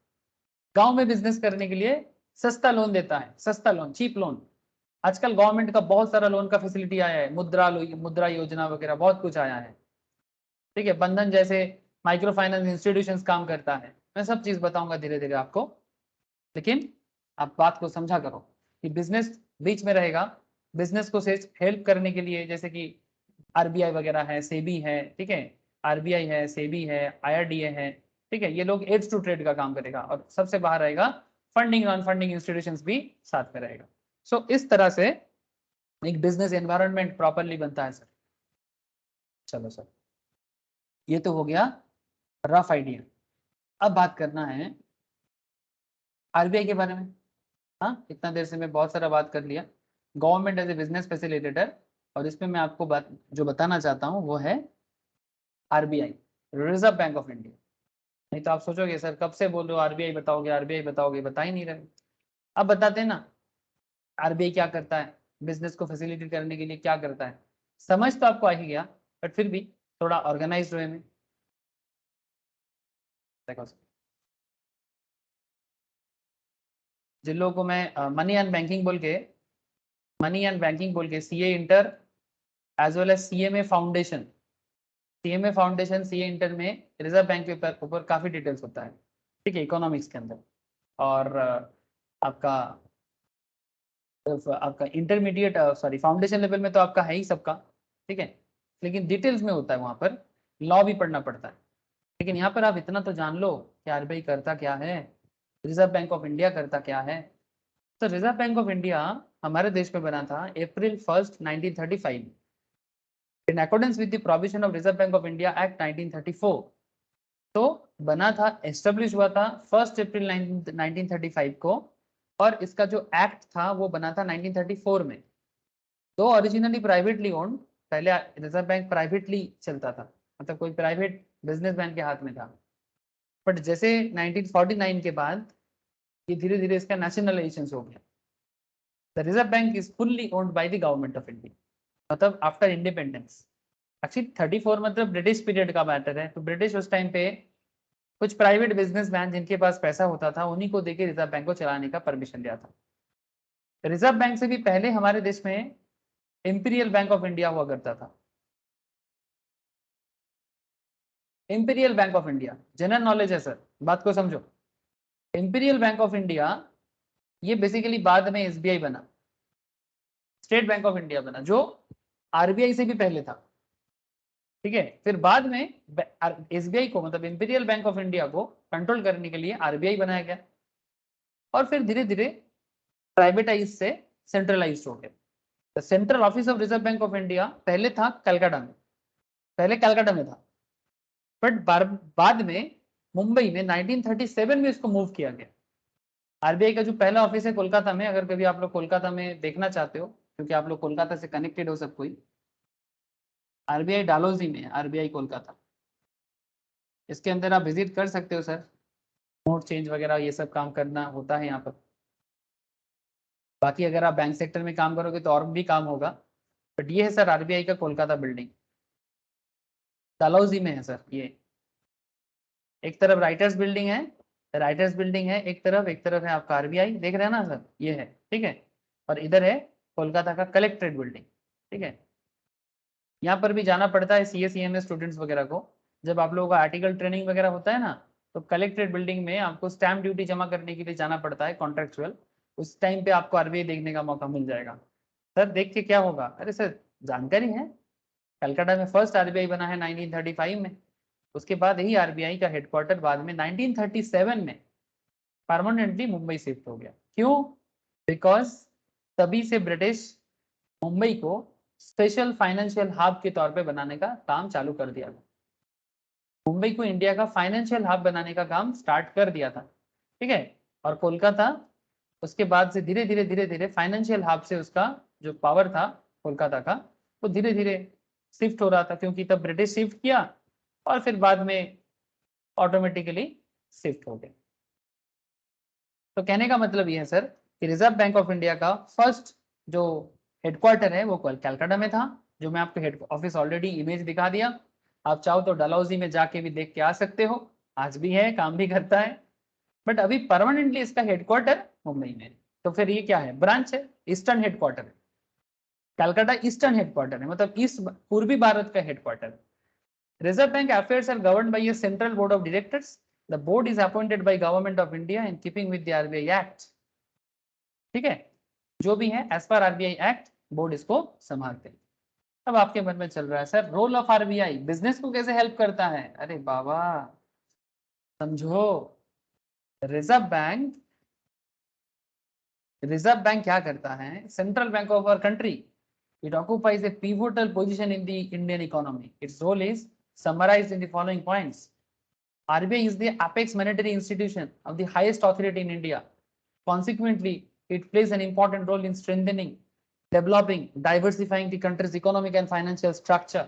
गांव में बिजनेस करने के लिए सस्ता लोन देता है, सस्ता लोन, चीप लोन। आजकल गवर्नमेंट का बहुत सारा लोन का फैसिलिटी आया है, मुद्रा योजना वगैरह बहुत कुछ आया है, ठीक है। बंधन जैसे माइक्रो फाइनेंस इंस्टीट्यूशंस काम करता है। मैं सब चीज बताऊंगा धीरे धीरे आपको, लेकिन आप बात को समझा करो कि बिजनेस बीच में रहेगा। बिजनेस को हेल्प करने के लिए जैसे कि RBI वगैरह है, सेबी है, ठीक है, RBI है, सेबी है, IRDA है, ठीक है, ये लोग एड्स टू ट्रेड का काम करेगा। और सबसे बाहर रहेगा फंडिंग नॉन फंडिंग इंस्टीट्यूशंस भी साथ में रहेगा। सो इस तरह से एक बिजनेस एनवायरनमेंट प्रॉपरली बनता है सर। चलो सर, ये तो हो गया रफ आइडिया। अब बात करना है RBI के बारे में। हाँ, इतना देर से मैं बहुत सारा बात कर लिया, government as a business facilitator. और इसमें मैं आपको बात जो बताना चाहता हूँ वो है RBI, reserve bank of India. नहीं तो आप सोचोगे सर कब से बोल रहे हो RBI बताओगे, RBI बताओगे, बता ही नहीं रहे। अब बताते हैं ना RBI क्या करता है, बिजनेस को फैसिलिटेट करने के लिए क्या करता है। समझ तो आपको आ ही गया, बट फिर भी थोड़ा ऑर्गेनाइज वे में देखो सर। जिन लोगों को मैं मनी एंड बैंकिंग बोल के CA inter as well as CMA foundation, CA inter में रिजर्व बैंक के ऊपर काफी डिटेल्स होता है, ठीक है, इकोनॉमिक्स के अंदर। और आपका आपका इंटरमीडिएट सॉरी फाउंडेशन लेवल में तो आपका है ही सबका, ठीक है, लेकिन डिटेल्स में होता है वहां पर, लॉ भी पढ़ना पड़ता है। लेकिन यहाँ पर आप इतना तो जान लो कि RBI करता क्या है, रिजर्व बैंक ऑफ इंडिया करता क्या है। तो रिजर्व बैंक ऑफ इंडिया हमारे देश में बना था April 1, 1935 in accordance with the provision of reserve bank of India act 1934। तो बना था, एस्टेब्लिश हुआ था 1 अप्रैल 1935 को। और इसका जो एक्ट था वो बना था 1934 में। तो ओरिजिनली प्राइवेटली ओन्ड, पहले रिजर्व बैंक प्राइवेटली चलता था, मतलब कोई प्राइवेट बिजनेसमैन के हाथ में था। बट जैसे 1949 के बाद ये धीरे धीरे इसका नेशनलाइजेशन हो गया। The reserve bank is fully owned by the government of India, मतलब आफ्टर इंडिपेंडेंस। एक्चुअली 34 मतलब ब्रिटिश पीरियड का मैटर है, तो ब्रिटिश उस टाइम पे कुछ प्राइवेट बिजनेसमैन जिनके पास पैसा होता था उन्हीं को देके रिजर्व बैंक को चलाने का परमिशन दिया था। रिजर्व बैंक से भी पहले हमारे देश में इंपीरियल बैंक ऑफ इंडिया हुआ करता था। Imperial bank of India, general knowledge है सर, बात को समझो। इंपीरियल बैंक ऑफ इंडिया ये बेसिकली बाद में SBI बना, स्टेट बैंक ऑफ इंडिया बना, जो RBI से भी पहले था, ठीक है। फिर बाद में SBI को, मतलब इंपीरियल बैंक ऑफ इंडिया को कंट्रोल करने के लिए RBI बनाया गया। और फिर धीरे धीरे प्राइवेटाइज से सेंट्रलाइज हो गया। Central office of reserve bank of India पहले था कलकत्ता में, पहले कलकत्ता में था, बट बाद में मुंबई में 1937 में इसको मूव किया गया। आरबीआई का जो पहला ऑफिस है कोलकाता में, अगर कभी आप लोग कोलकाता में देखना चाहते हो, क्योंकि आप लोग कोलकाता से कनेक्टेड हो सब कोई, आरबीआई डालोजी में है, आरबीआई कोलकाता। इसके अंदर आप विजिट कर सकते हो सर, नोट चेंज वगैरह ये सब काम करना होता है यहाँ पर। बाकी अगर आप बैंक सेक्टर में काम करोगे तो और भी काम होगा, बट ये है सर आरबीआई का कोलकाता बिल्डिंग, डालहौजी में है सर ये। एक तरफ राइटर्स बिल्डिंग है, राइटर्स बिल्डिंग है एक तरफ है आपका आरबीआई, देख रहे हैं ना सर, ये है, ठीक है। और इधर है कोलकाता का कलेक्ट्रेट बिल्डिंग, ठीक है। यहाँ पर भी जाना पड़ता है सीए सीएमए स्टूडेंट्स वगैरह को, जब आप लोगों का आर्टिकल ट्रेनिंग वगैरह होता है ना, तो कलेक्ट्रेट बिल्डिंग में आपको स्टैम्प ड्यूटी जमा करने के लिए जाना पड़ता है कॉन्ट्रेक्चुअल। उस टाइम पे आपको आरबीआई देखने का मौका मिल जाएगा। सर देख के क्या होगा, अरे सर जानकारी है, कलकत्ता में फर्स्ट आरबीआई बना है 1935 में। उसके बाद ही आरबीआई का हेडक्वार्टर बाद में 1937 में परमानेंटली मुंबई शिफ्ट हो गया। क्यों? बिकॉज तभी से ब्रिटिश मुंबई को स्पेशल फाइनेंशियल हब के तौर पे बनाने का काम चालू कर दिया था। मुंबई को इंडिया का फाइनेंशियल हब बनाने का काम स्टार्ट कर दिया था, ठीक है। और कोलकाता उसके बाद से धीरे धीरे फाइनेंशियल हब से उसका जो पावर था कोलकाता का, वो धीरे धीरे शिफ्ट हो रहा था, क्योंकि तब ब्रिटिश शिफ्ट किया और फिर बाद में ऑटोमेटिकली शिफ्ट हो गया। तो कहने का मतलब ये है सर कि रिजर्व बैंक ऑफ इंडिया का फर्स्ट जो हेडक्वार्टर है वो कलकत्ता में था, जो मैं आपको हेड ऑफिस ऑलरेडी इमेज दिखा दिया। आप चाहो तो डलहौजी में जाके भी देख के आ सकते हो, आज भी है, काम भी करता है, बट अभी परमानेंटली इसका हेडक्वार्टर मुंबई में है। तो फिर ये क्या है, ब्रांच है, ईस्टर्न हेडक्वार्टर है। कलकत्ता ईस्टर्न हेडक्वार्टर है, मतलब ईस्ट पूर्वी भारत का headquarter. Reserve bank affairs are governed by a central board of directors. The board is appointed by government of India in keeping with the RBI act, ठीक है। जो भी है as per RBI act board इसको संभालते हैं। अब आपके मन में चल रहा है sir role of RBI business को कैसे हेल्प करता है, अरे बाबा समझो। रिजर्व बैंक, रिजर्व बैंक क्या करता है, central bank of our country, it occupies a pivotal position in the Indian economy. Its role is summarised in the following points. RBI is the apex monetary institution of the highest authority in India. Consequently, it plays an important role in strengthening, developing, diversifying the country's economic and financial structure.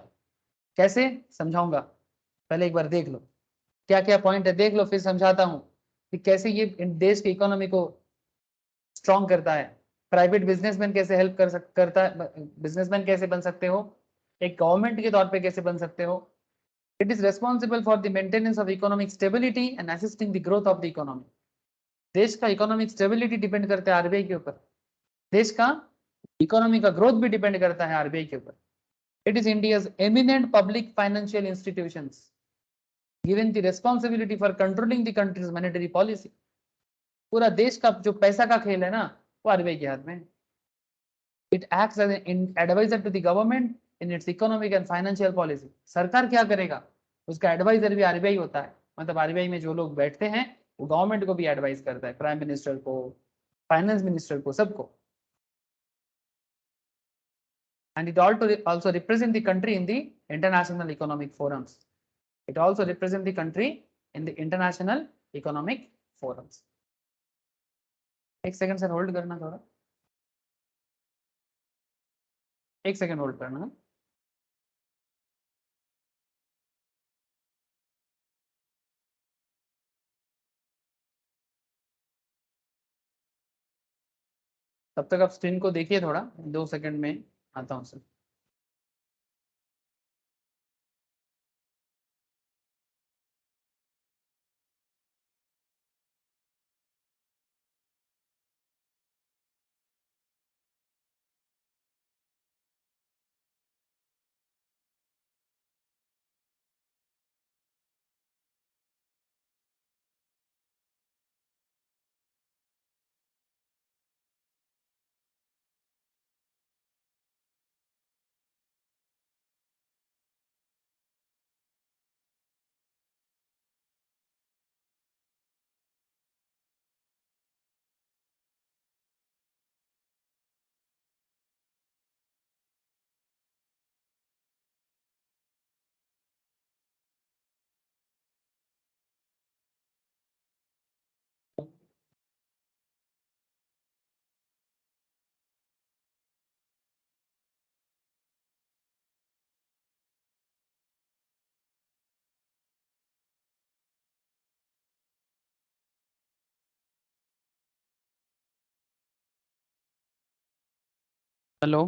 कैसे समझाऊंगा, पहले एक बार देख लो क्या क्या point है, देख लो फिर समझाता हूँ कि कैसे ये देश की इकोनॉमी को स्ट्रॉन्ग करता है। प्राइवेट बिजनेसमैन कैसे हेल्प करता है, बिजनेसमैन कैसे बन सकते हो, एक गवर्नमेंट के तौर पे कैसे बन सकते हो। It is responsible for the maintenance of economic stability and assisting the growth of the economy. देश का इकोनॉमिक स्टेबिलिटी डिपेंड करता है आरबीआई के ऊपर, देश का इकोनॉमी का ग्रोथ भी डिपेंड करता है आरबीआई के ऊपर। It is India's eminent public financial institutions given the responsibility for controlling the countries monetary policy. पूरा देश का जो पैसा का खेल है ना, वो आरबीआई के हाथ में है। It acts as an adviser to the government in its economic and financial policy. सरकार क्या करेगा, उसका एडवाइजर भी आरबीआई होता है। मतलब आरबीआई में जो लोग बैठते हैं वो गवर्नमेंट को भी एडवाइस करता है, प्राइम मिनिस्टर को, फाइनेंस मिनिस्टर को, सबको। And it also represent the country in the international economic forums. It also represent the country in the international economic forums. एक सेकंड सर होल्ड करना थोड़ा, एक सेकंड होल्ड करना। तब तक आप स्क्रीन को देखिए थोड़ा, 2 सेकंड में आता हूँ सर। हेलो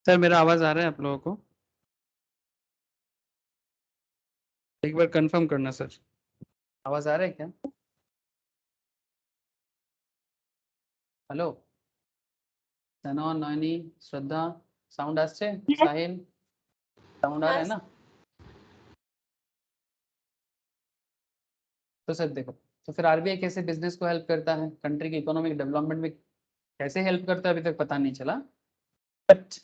सर, मेरा आवाज आ रहा है आप लोगों को? एक बार कंफर्म करना सर, आवाज आ रहा है क्या? हेलो सनोन, नयनी, श्रद्धा, साउंड আসছে? साहिल, साउंड आ रहा है ना? तो सर देखो, तो फिर आरबीआई कैसे बिजनेस को हेल्प करता है, कंट्री के इकोनॉमिक डेवलपमेंट में कैसे हेल्प करता है अभी तक पता नहीं चला, बट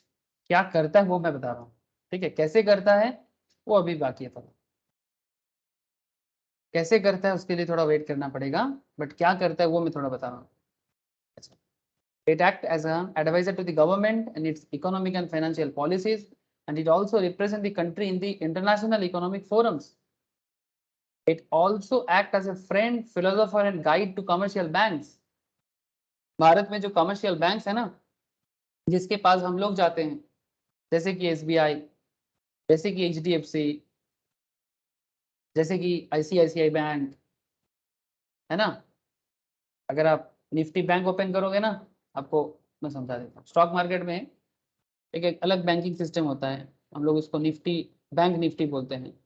क्या करता है वो मैं बता रहा हूँ। ठीक है, कैसे करता है वो अभी बाकी है थोड़ा, कैसे करता है उसके लिए थोड़ा वेट करना पड़ेगा, बट क्या करता है वो मैं थोड़ा बता रहा हूँ। अच्छा, it act as an advisor to the government and its economic and financial policies, and it also represent the country in the international economic forums. It also act as a friend, philosopher and guide to commercial banks. Bharat में जो commercial banks है ना, जिसके पास हम लोग जाते हैं, जैसे कि एसबीआई, जैसे कि एचडीएफसी, जैसे कि आईसीआईसीआई बैंक, है ना। अगर आप निफ्टी बैंक ओपन करोगे ना, आपको मैं समझा देता हूँ। स्टॉक मार्केट में एक अलग बैंकिंग सिस्टम होता है, हम लोग उसको निफ्टी, बैंक निफ्टी बोलते हैं।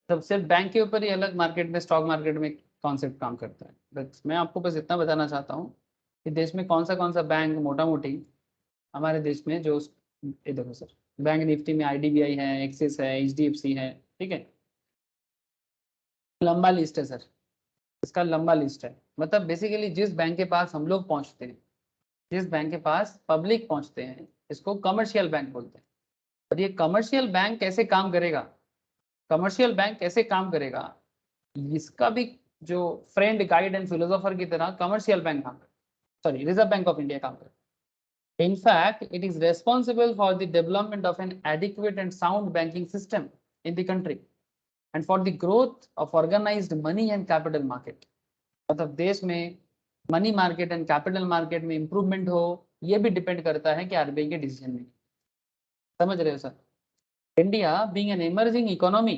तब सिर्फ बैंक के ऊपर ही अलग मार्केट में, स्टॉक मार्केट में कॉन्सेप्ट काम करता है। बस मैं आपको बस इतना बताना चाहता हूँ कि देश में कौन सा बैंक मोटा मोटी हमारे देश में जो, ये देखो सर, बैंक निफ्टी में आईडीबीआई है, एक्सिस है, एचडीएफसी है, ठीक है। लंबा लिस्ट है सर, इसका लंबा लिस्ट है। मतलब बेसिकली जिस बैंक के पास हम लोग पहुंचते हैं, जिस बैंक के पास पब्लिक पहुंचते हैं, इसको कमर्शियल बैंक बोलते हैं। और ये कमर्शियल बैंक कैसे काम करेगा, कमर्शियल बैंक कैसे काम करेगा, इसका भी जो फ्रेंड, गाइड एंड फिलोसोफर की तरह कमर्शियल बैंक काम करे, sorry reserve bank of India काम करे। In fact, it is responsible for the development of an adequate and sound banking system in the country and for the growth of organized money and capital market. मतलब देश में money market and capital market में improvement हो, ये भी depend करता है कि आरबीआई के डिसीजन में। समझ रहे हो sir? India being an emerging economy,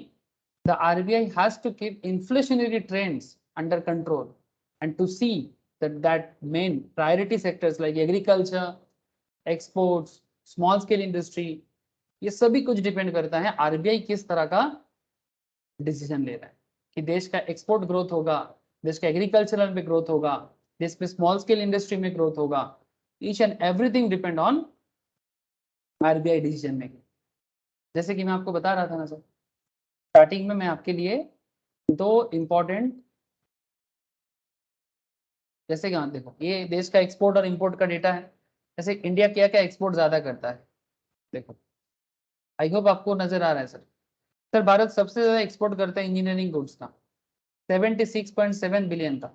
the RBI has to keep inflationary trends under control and to see that main priority sectors like agriculture, exports, small scale industry, ये सभी कुछ डिपेंड करता है आरबीआई किस तरह का डिसीजन ले रहा है, कि देश का एक्सपोर्ट ग्रोथ होगा, देश का एग्रीकल्चरल में ग्रोथ होगा, देश में स्मॉल स्केल इंडस्ट्री में ग्रोथ होगा। Each and everything depend on RBI decision making. जैसे कि मैं आपको बता रहा था ना सर, स्टार्टिंग में मैं आपके लिए दो इंपॉर्टेंट, जैसे कि हाँ देखो, ये देश का एक्सपोर्ट और इंपोर्ट का डेटा है। जैसे इंडिया क्या क्या एक्सपोर्ट ज्यादा करता है, देखो, आई होप आपको नजर आ रहा है सर। सर भारत सबसे ज्यादा एक्सपोर्ट करता है इंजीनियरिंग गुड्स का, 76.7 बिलियन का।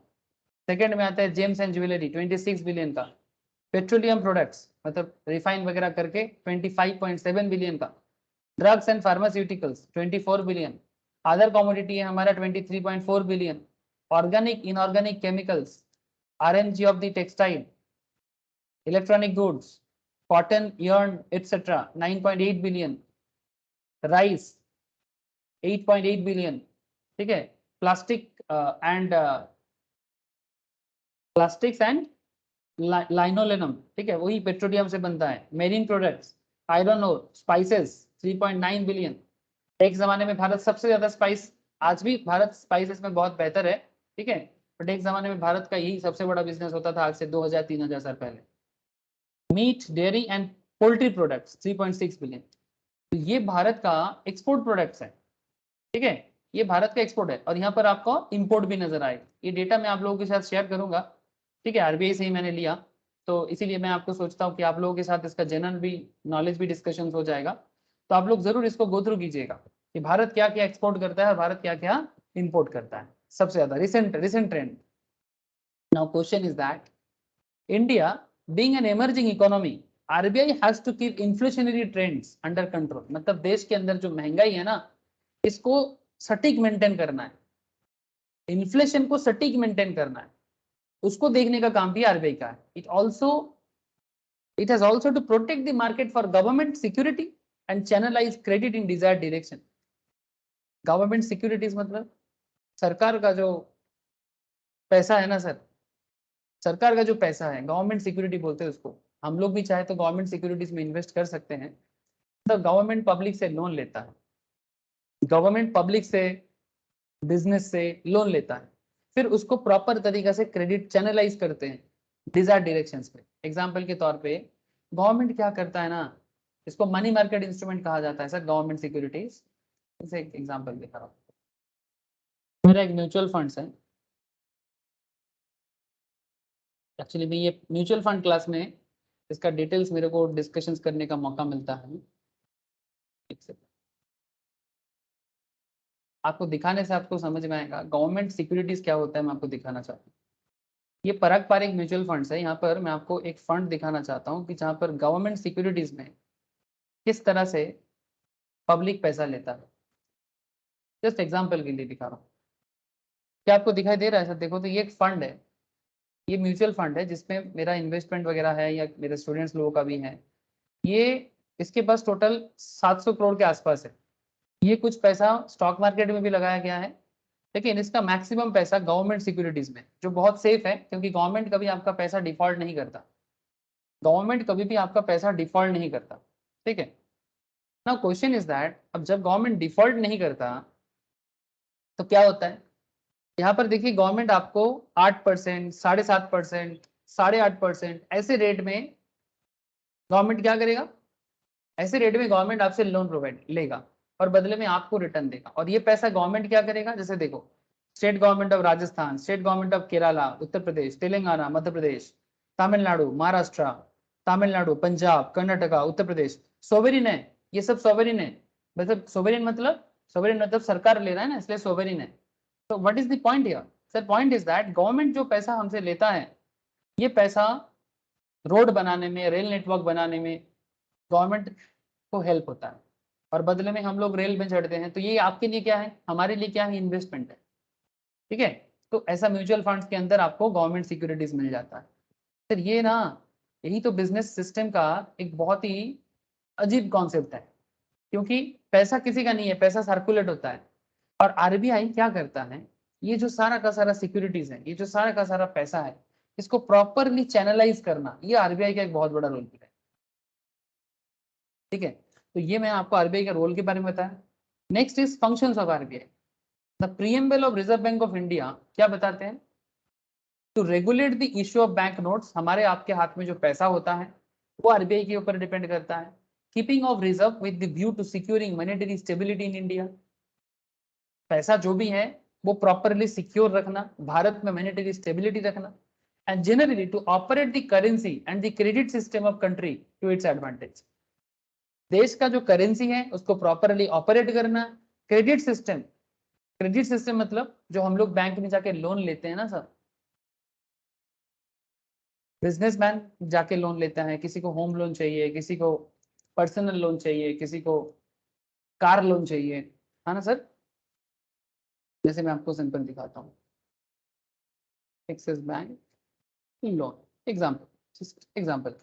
सेकंड में आता है जेम्स एंड ज्वेलरी, 26 बिलियन का। पेट्रोलियम प्रोडक्ट्स मतलब रिफाइन वगैरह करके 25.7 बिलियन का। Drugs and pharmaceuticals 24 billion. Other commodity है हमारा 23.4 billion. Organic inorganic chemicals, RMG of the textile, electronic goods, cotton, yarn etc. 9.8 billion. Rice 8.8 billion, ठीक है। प्लास्टिक एंड प्लास्टिक्स एंड लाइनोलेनम, ठीक है, वही पेट्रोलियम से बनता है। मेरीन प्रोडक्ट्स, आयरन और स्पाइसेस 3.9 बिलियन। एक जमाने में भारत सबसे ज्यादा स्पाइस, आज भी भारत स्पाइसेस में बहुत बेहतर है, ठीक है, बट एक जमाने में भारत का यही सबसे बड़ा बिजनेस होता था, आज से 2000-3000 साल पहले। Meat, dairy and poultry products 3.6 billion. तो ये भारत का एक्सपोर्ट प्रोडक्ट्स है, ठीक है, ये भारत का एक्सपोर्ट है। और यहाँ पर आपको इंपोर्ट भी नजर आएगा। ये डेटा मैं आप लोगों के साथ शेयर करूंगा, ठीक है, आरबीआई से ही मैंने लिया, तो इसीलिए मैं आपको सोचता हूँ कि आप लोगों के साथ इसका जनरल भी नॉलेज भी डिस्कशन हो जाएगा। तो आप लोग जरूर इसको गो थ्रू कीजिएगा कि भारत क्या क्या एक्सपोर्ट करता है और भारत क्या क्या इंपोर्ट करता है सबसे ज्यादा, recent trend. Now question is that India being an emerging economy, RBI has to keep inflationary trends under control. मतलब देश के अंदर जो महंगाई है ना, इसको सटीक मेंटेन करना है, इन्फ्लेशन को सटीक मेंटेन करना है, उसको देखने का काम भी आरबीआई का है। It also It has also to protect the market for government security and channelize credit in desired direction. Government securities मतलब सरकार का जो पैसा है ना सर, सरकार का जो पैसा है गवर्नमेंट सिक्योरिटी बोलते हैं उसको। हम लोग भी चाहे तो गवर्नमेंट सिक्योरिटीज में इन्वेस्ट कर सकते हैं। तो गवर्नमेंट पब्लिक से लोन लेता है, गवर्नमेंट पब्लिक से बिजनेस से लोन लेता है, फिर उसको प्रॉपर तरीके से क्रेडिट चैनलाइज करते हैं डिजायर्ड डायरेक्शंस पे। एग्जांपल के तौर पे गवर्नमेंट क्या करता है ना, इसको मनी मार्केट इंस्ट्रूमेंट कहा जाता है सर, गवर्नमेंट सिक्योरिटीज। इसे एक एग्जांपल दिखा रहा हूँ। मेरा एक म्यूचुअल फंड्स है, एक्चुअली मैं ये म्यूचुअल फंड क्लास में इसका डिटेल्स मेरे को डिस्कशंस करने का मौका मिलता है। एक सेकंड, आपको दिखाने से आपको समझ में आएगा गवर्नमेंट सिक्योरिटीज क्या होता है। मैं आपको दिखाना चाहता हूँ, ये पारंपरिक म्यूचुअल फंड्स है। यहाँ पर मैं आपको एक फंड दिखाना चाहता हूँ कि जहाँ पर गवर्नमेंट सिक्योरिटीज में किस तरह से पब्लिक पैसा लेता है। जस्ट एग्जाम्पल के लिए दिखा रहा हूँ, क्या आपको दिखाई दे रहा है सर? देखो तो ये एक फंड है, ये म्यूचुअल फंड है जिसमें मेरा इन्वेस्टमेंट वगैरह है या मेरे स्टूडेंट्स लोगों का भी है। ये इसके पास टोटल 700 करोड़ के आसपास है। ये कुछ पैसा स्टॉक मार्केट में भी लगाया गया है, लेकिन इसका मैक्सिमम पैसा गवर्नमेंट सिक्योरिटीज में, जो बहुत सेफ है क्योंकि गवर्नमेंट कभी आपका पैसा डिफॉल्ट नहीं करता। गवर्नमेंट कभी भी आपका पैसा डिफॉल्ट नहीं करता, ठीक है ना। क्वेश्चन इज दैट अब जब गवर्नमेंट डिफॉल्ट नहीं करता तो क्या होता है। यहाँ पर देखिए गवर्नमेंट आपको 8%, 7.5%, 8.5% ऐसे रेट में गवर्नमेंट क्या करेगा, ऐसे रेट में गवर्नमेंट आपसे लोन प्रोवाइड लेगा और बदले में आपको रिटर्न देगा। और ये पैसा गवर्नमेंट क्या करेगा, जैसे देखो state government of Rajasthan, state government of Kerala, Uttar Pradesh, Telangana, Madhya Pradesh, Tamil Nadu, Maharashtra, Tamil Nadu, Punjab, Karnataka, Uttar Pradesh, sovereign है। ये सब सोवेरिन है, मतलब सोवेरिन मतलब सरकार ले रहा है ना, इसलिए सोवेरिन है। तो what is the point here sir? Point is that government जो पैसा हमसे लेता है, ये पैसा रोड बनाने में, रेल नेटवर्क बनाने में गवर्नमेंट को हेल्प होता है और बदले में हम लोग रेल में चढ़ते हैं। तो ये आपके लिए क्या है, हमारे लिए क्या है, इन्वेस्टमेंट है, ठीक है। तो ऐसा म्यूचुअल फंड्स के अंदर आपको गवर्नमेंट सिक्योरिटीज मिल जाता है। सर ये ना, यही तो बिजनेस सिस्टम का एक बहुत ही अजीब कॉन्सेप्ट है, क्योंकि पैसा किसी का नहीं है, पैसा सर्कुलेट होता है। और आरबीआई क्या करता है, ये जो सारा का सारा सिक्योरिटीज है, ये जो सारा का सारा पैसा है, इसको प्रॉपरली चैनलाइज करना, ये आरबीआई का एक बहुत बड़ा रोल है, ठीक है। तो ये मैं आपको आरबीआई के रोल के बारे में बताया। Next is functions of RBI. The preamble of reserve bank of India क्या बताते हैं, to regulate the issue of bank notes. हमारे आपके हाथ में जो पैसा होता है वो आरबीआई के ऊपर डिपेंड करता है। Keeping of reserve with the view to securing monetary stability in India. पैसा जो भी है वो प्रॉपरली सिक्योर रखना, भारत में मॉनेटरी स्टेबिलिटी रखना, and generally to operate the currency and the credit system of country to its advantage. देश का जो करेंसी है उसको प्रॉपरली ऑपरेट करना, क्रेडिट सिस्टम, क्रेडिट सिस्टम मतलब जो हम लोग बैंक में जाके लोन लेते हैं ना सर, बिजनेसमैन जाके लोन लेता है, किसी को होम लोन चाहिए, किसी को पर्सनल लोन चाहिए, किसी को कार लोन चाहिए, है ना सर। जैसे मैं आपको सिंपल दिखाता हूँ, एक्सिस बैंक लोन एग्जाम्पल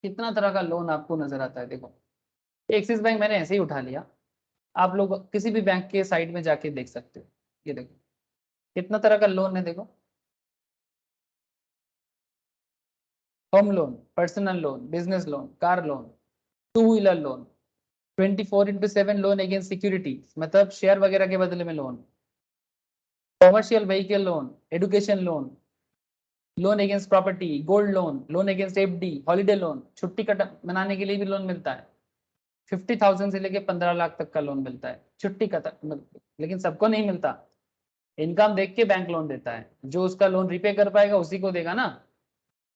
कितना तरह का लोन आपको नजर आता है। देखो एक्सिस बैंक मैंने ऐसे ही उठा लिया, आप लोग किसी भी बैंक के साइड में जाके देख सकते हो। ये देखो कितना तरह का लोन है, देखो home loan, personal loan, business loan, car loan, two wheeler loan, 24/7 loan against security मतलब शेयर वगैरह के बदले में loan, commercial vehicle loan, education loan, loan against property, gold loan, loan against FD, holiday loan, छुट्टी मनाने के लिए भी लोन मिलता है। 50,000 से लेके 15 लाख तक का लोन मिलता है छुट्टी का लेकिन सबको नहीं मिलता। इनकम देख के बैंक लोन देता है, जो उसका लोन रिपे कर पाएगा उसी को देगा ना,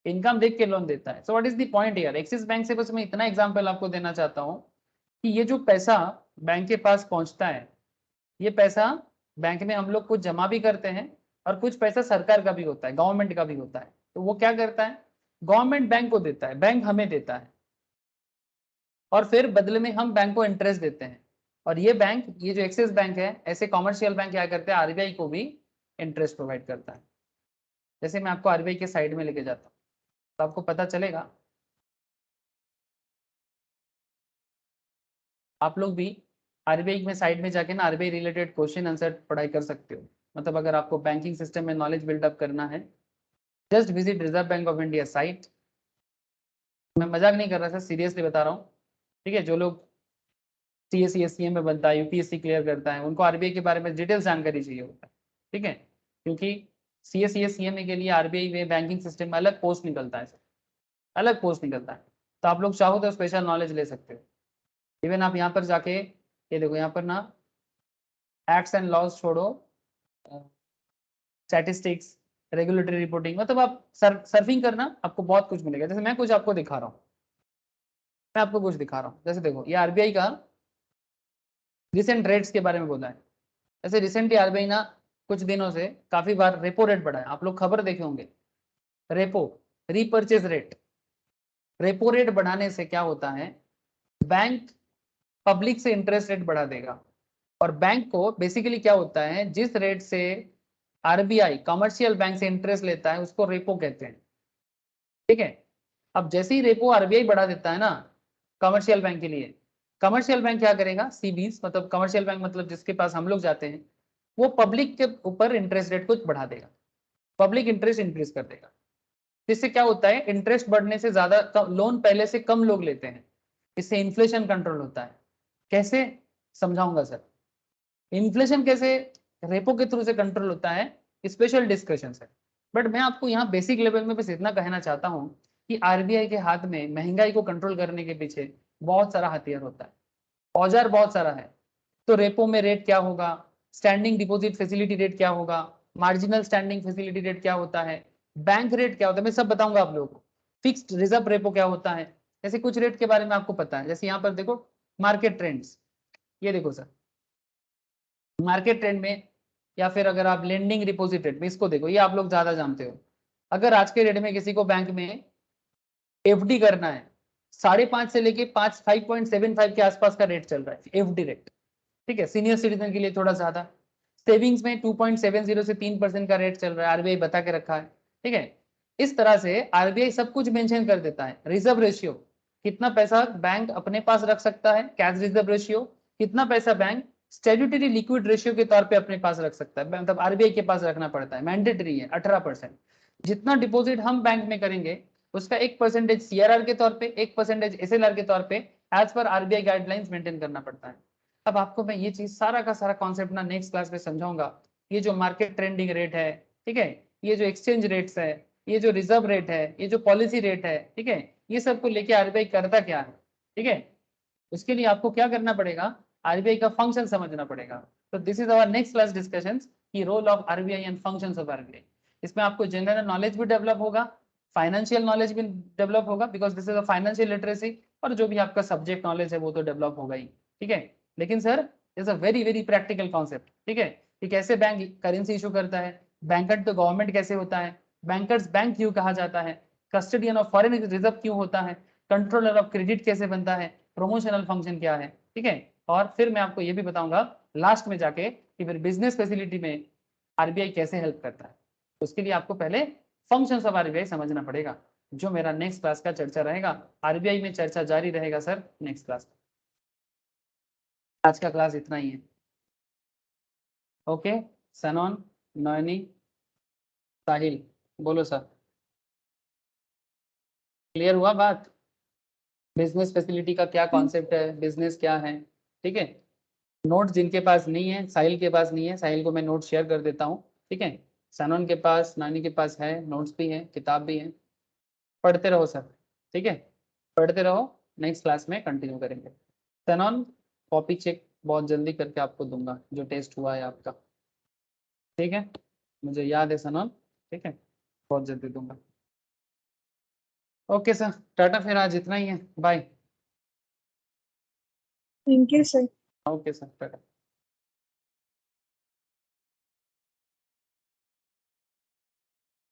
इनकम देख के लोन देता है। So what is the point here, axis bank से बस मैं इतना एग्जांपल आपको देना चाहता हूँ कि ये जो पैसा बैंक के पास पहुंचता है, ये पैसा बैंक में हम लोग कुछ जमा भी करते हैं और कुछ पैसा सरकार का भी होता है, गवर्नमेंट का भी होता है। तो वो क्या करता है, गवर्नमेंट बैंक को देता है, बैंक हमें देता है, और फिर बदले में हम बैंक को इंटरेस्ट देते हैं। और ये बैंक, ये जो एक्सिस बैंक है, ऐसे कॉमर्शियल बैंक क्या करते हैं, आरबीआई को भी इंटरेस्ट प्रोवाइड करता है। जैसे मैं आपको आरबीआई के साइड में लेके जाता हूँ, तो आपको पता चलेगा। आप लोग भी आरबीआई में साइड में जाके ना आरबीआई रिलेटेड क्वेश्चन आंसर पढ़ाई कर सकते हो। मतलब अगर आपको बैंकिंग सिस्टम में नॉलेज बिल्डअप करना है, just visit reserve bank of India site. मैं मजाक नहीं कर रहा सर, सीरियसली बता रहा हूँ। ठीक है, जो लोग सीएससी एससीएम में बनता है, यूपीएससी क्लियर करता है, उनको आरबीआई के बारे में डिटेल्स जानकारी चाहिए होता है। ठीक है, क्योंकि सीएससी एससीएम के लिए आरबीआई में बैंकिंग सिस्टम में अलग पोस्ट निकलता है, अलग पोस्ट निकलता है। तो आप लोग चाहो तो स्पेशल नॉलेज ले सकते हो। इवन आप यहाँ पर जाके ये देखो, यहाँ पर ना एक्ट्स एंड लॉज छोड़ो, स्टैटिस्टिक्स, रेगुलेटरी रिपोर्टिंग, मतलब आप सर्फिंग करना, आपको बहुत कुछ मिलेगा। जैसे मैं कुछ आपको दिखा रहा हूँ, मैं आपको कुछ दिखा रहा हूँ। जैसे देखो, ये आरबीआई का रिसेंट रेट्स के बारे में बोला है। जैसे रिसेंटली आरबीआई ना कुछ दिनों से काफी बार रेपो रेट बढ़ा है, आप लोग खबर देखे होंगे। Repo, repurchase rate, repo rate बढ़ाने से क्या होता है, बैंक पब्लिक से इंटरेस्ट रेट बढ़ा देगा। और बैंक को बेसिकली क्या होता है, जिस रेट से आरबीआई कमर्शियल बैंक से इंटरेस्ट लेता है उसको रेपो कहते हैं। ठीक है, अब जैसे ही रेपो आरबीआई बढ़ा देता है ना कमर्शियल बैंक के लिए, कमर्शियल बैंक क्या करेगा, सीबीज मतलब कमर्शियल बैंक मतलब जिसके पास हम लोग जाते हैं, वो पब्लिक के ऊपर इंटरेस्ट रेट को बढ़ा देगा, पब्लिक इंटरेस्ट इंक्रीज कर देगा। इससे क्या होता है, इंटरेस्ट बढ़ने से ज्यादा लोन पहले से कम लोग लेते हैं, इससे इन्फ्लेशन कंट्रोल होता है। कैसे, समझाऊंगा सर। इन्फ्लेशन कैसे रेपो के थ्रू से कंट्रोल होता है, स्पेशल डिस्कशन है। बट मैं आपको यहाँ बेसिक लेवल में बस इतना कहना चाहता हूँ कि आरबीआई के हाथ में महंगाई को कंट्रोल करने के पीछे बहुत सारा हथियार होता है, औजार बहुत सारा है। तो रेपो में रेट क्या होगा, स्टैंडिंग डिपॉजिट फैसिलिटी रेट क्या होगा, मार्जिनल स्टैंडिंग फैसिलिटी रेट क्या होता है, बैंक रेट क्या होता है, मैं सब बताऊंगा आप लोगों को। फिक्स्ड रिजर्व रेपो क्या होता है, ऐसे कुछ रेट के बारे में आपको पता है। जैसे यहाँ पर देखो मार्केट ट्रेंड्स, ये देखो सर मार्केट ट्रेंड में, या फिर अगर आप लेंडिंग डिपॉजिट रेट में, इसको देखो, ये आप लोग ज्यादा जानते हो। अगर आज के डेट में किसी को बैंक में एफडी करना है, 5.5 से लेके 5.75 के आसपास का रेट चल रहा है एफडी रेट। ठीक है, सीनियर सिटीजन के लिए थोड़ा ज्यादा। सेविंग्स में 2.70 से 3% का रेट चल रहा है, आरबीआई बता के रखा है। ठीक है, इस तरह से आरबीआई सब कुछ मेंशन कर देता है। रिजर्व रेशियो, कितना पैसा बैंक अपने पास रख सकता है, कैश रिजर्व रेशियो, कितना पैसा बैंक स्टेट्यूटरी लिक्विड रेशियो के तौर पे अपने पास रख सकता है, मतलब आरबीआई के पास रखना पड़ता है, मैंडेटरी है 18%। जितना डिपॉजिट हम बैंक में करेंगे उसका 1% सीआरआर के तौर पे, 1% एसएलआर के तौर पे as per RBI guidelines maintain करना पड़ता है। अब आपको मैं ये चीज सारा का सारा कॉन्सेप्ट ना नेक्स्ट क्लास में समझाऊंगा। ये जो मार्केट ट्रेंडिंग रेट है, ठीक है, ये जो एक्सचेंज रेट्स है, ये जो रिजर्व रेट है, ये जो पॉलिसी रेट है, ठीक है, ये सब को लेके आरबीआई करता क्या है। ठीक है, उसके लिए आपको क्या करना पड़ेगा, आरबीआई का फंक्शन समझना पड़ेगा। तो this is our next class discussion की role of RBI and functions of RBI. इसमें आपको जनरल नॉलेज भी डेवलप होगा, फाइनेंशियल नॉलेज भी डेवलप होगा, because this is a financial literacy, और जो भी आपका सब्जेक्ट नॉलेज है वो तो डेवलप होगा ही। ठीक है, लेकिन sir is a very very practical concept. ठीक है, कि कैसे बैंक करेंसी इशू करता है, बैंकर टू गवर्नमेंट कैसे होता है, बैंकर्स बैंक क्यों कहा जाता है, कस्टडियन ऑफ फॉरेन रिजर्व क्यों होता है, कंट्रोलर ऑफ क्रेडिट कैसे बनता है, प्रमोशनल फंक्शन क्या है। ठीक है, और फिर मैं आपको ये भी बताऊंगा लास्ट में जाके कि फिर बिजनेस फैसिलिटी में आरबीआई कैसे हेल्प करता है। उसके लिए आपको पहले फंक्शंस ऑफ आरबीआई समझना पड़ेगा, जो मेरा नेक्स्ट क्लास का चर्चा रहेगा। आरबीआई में चर्चा जारी रहेगा सर नेक्स्ट क्लास। आज का क्लास इतना ही है। ओके, सनोन, नयनी, साहिल, बोलो सर, क्लियर हुआ बात, बिजनेस फैसिलिटी का क्या कॉन्सेप्ट है, बिजनेस क्या है। ठीक है, नोट जिनके पास नहीं है, साहिल के पास नहीं है, साहिल को मैं नोट शेयर कर देता हूँ। ठीक है, सनोन के पास, नानी के पास है, नोट्स भी है, किताब भी है, पढ़ते रहो सर। ठीक है, पढ़ते रहो, नेक्स्ट क्लास में कंटिन्यू करेंगे। सनोन, कॉपी चेक बहुत जल्दी करके आपको दूंगा जो टेस्ट हुआ है आपका। ठीक है, मुझे याद है सनोन। ठीक है, बहुत जल्दी दूंगा। ओके सर, टाटा, फिर आज इतना ही है, bye. Thank you sir. Okay sir, Tata.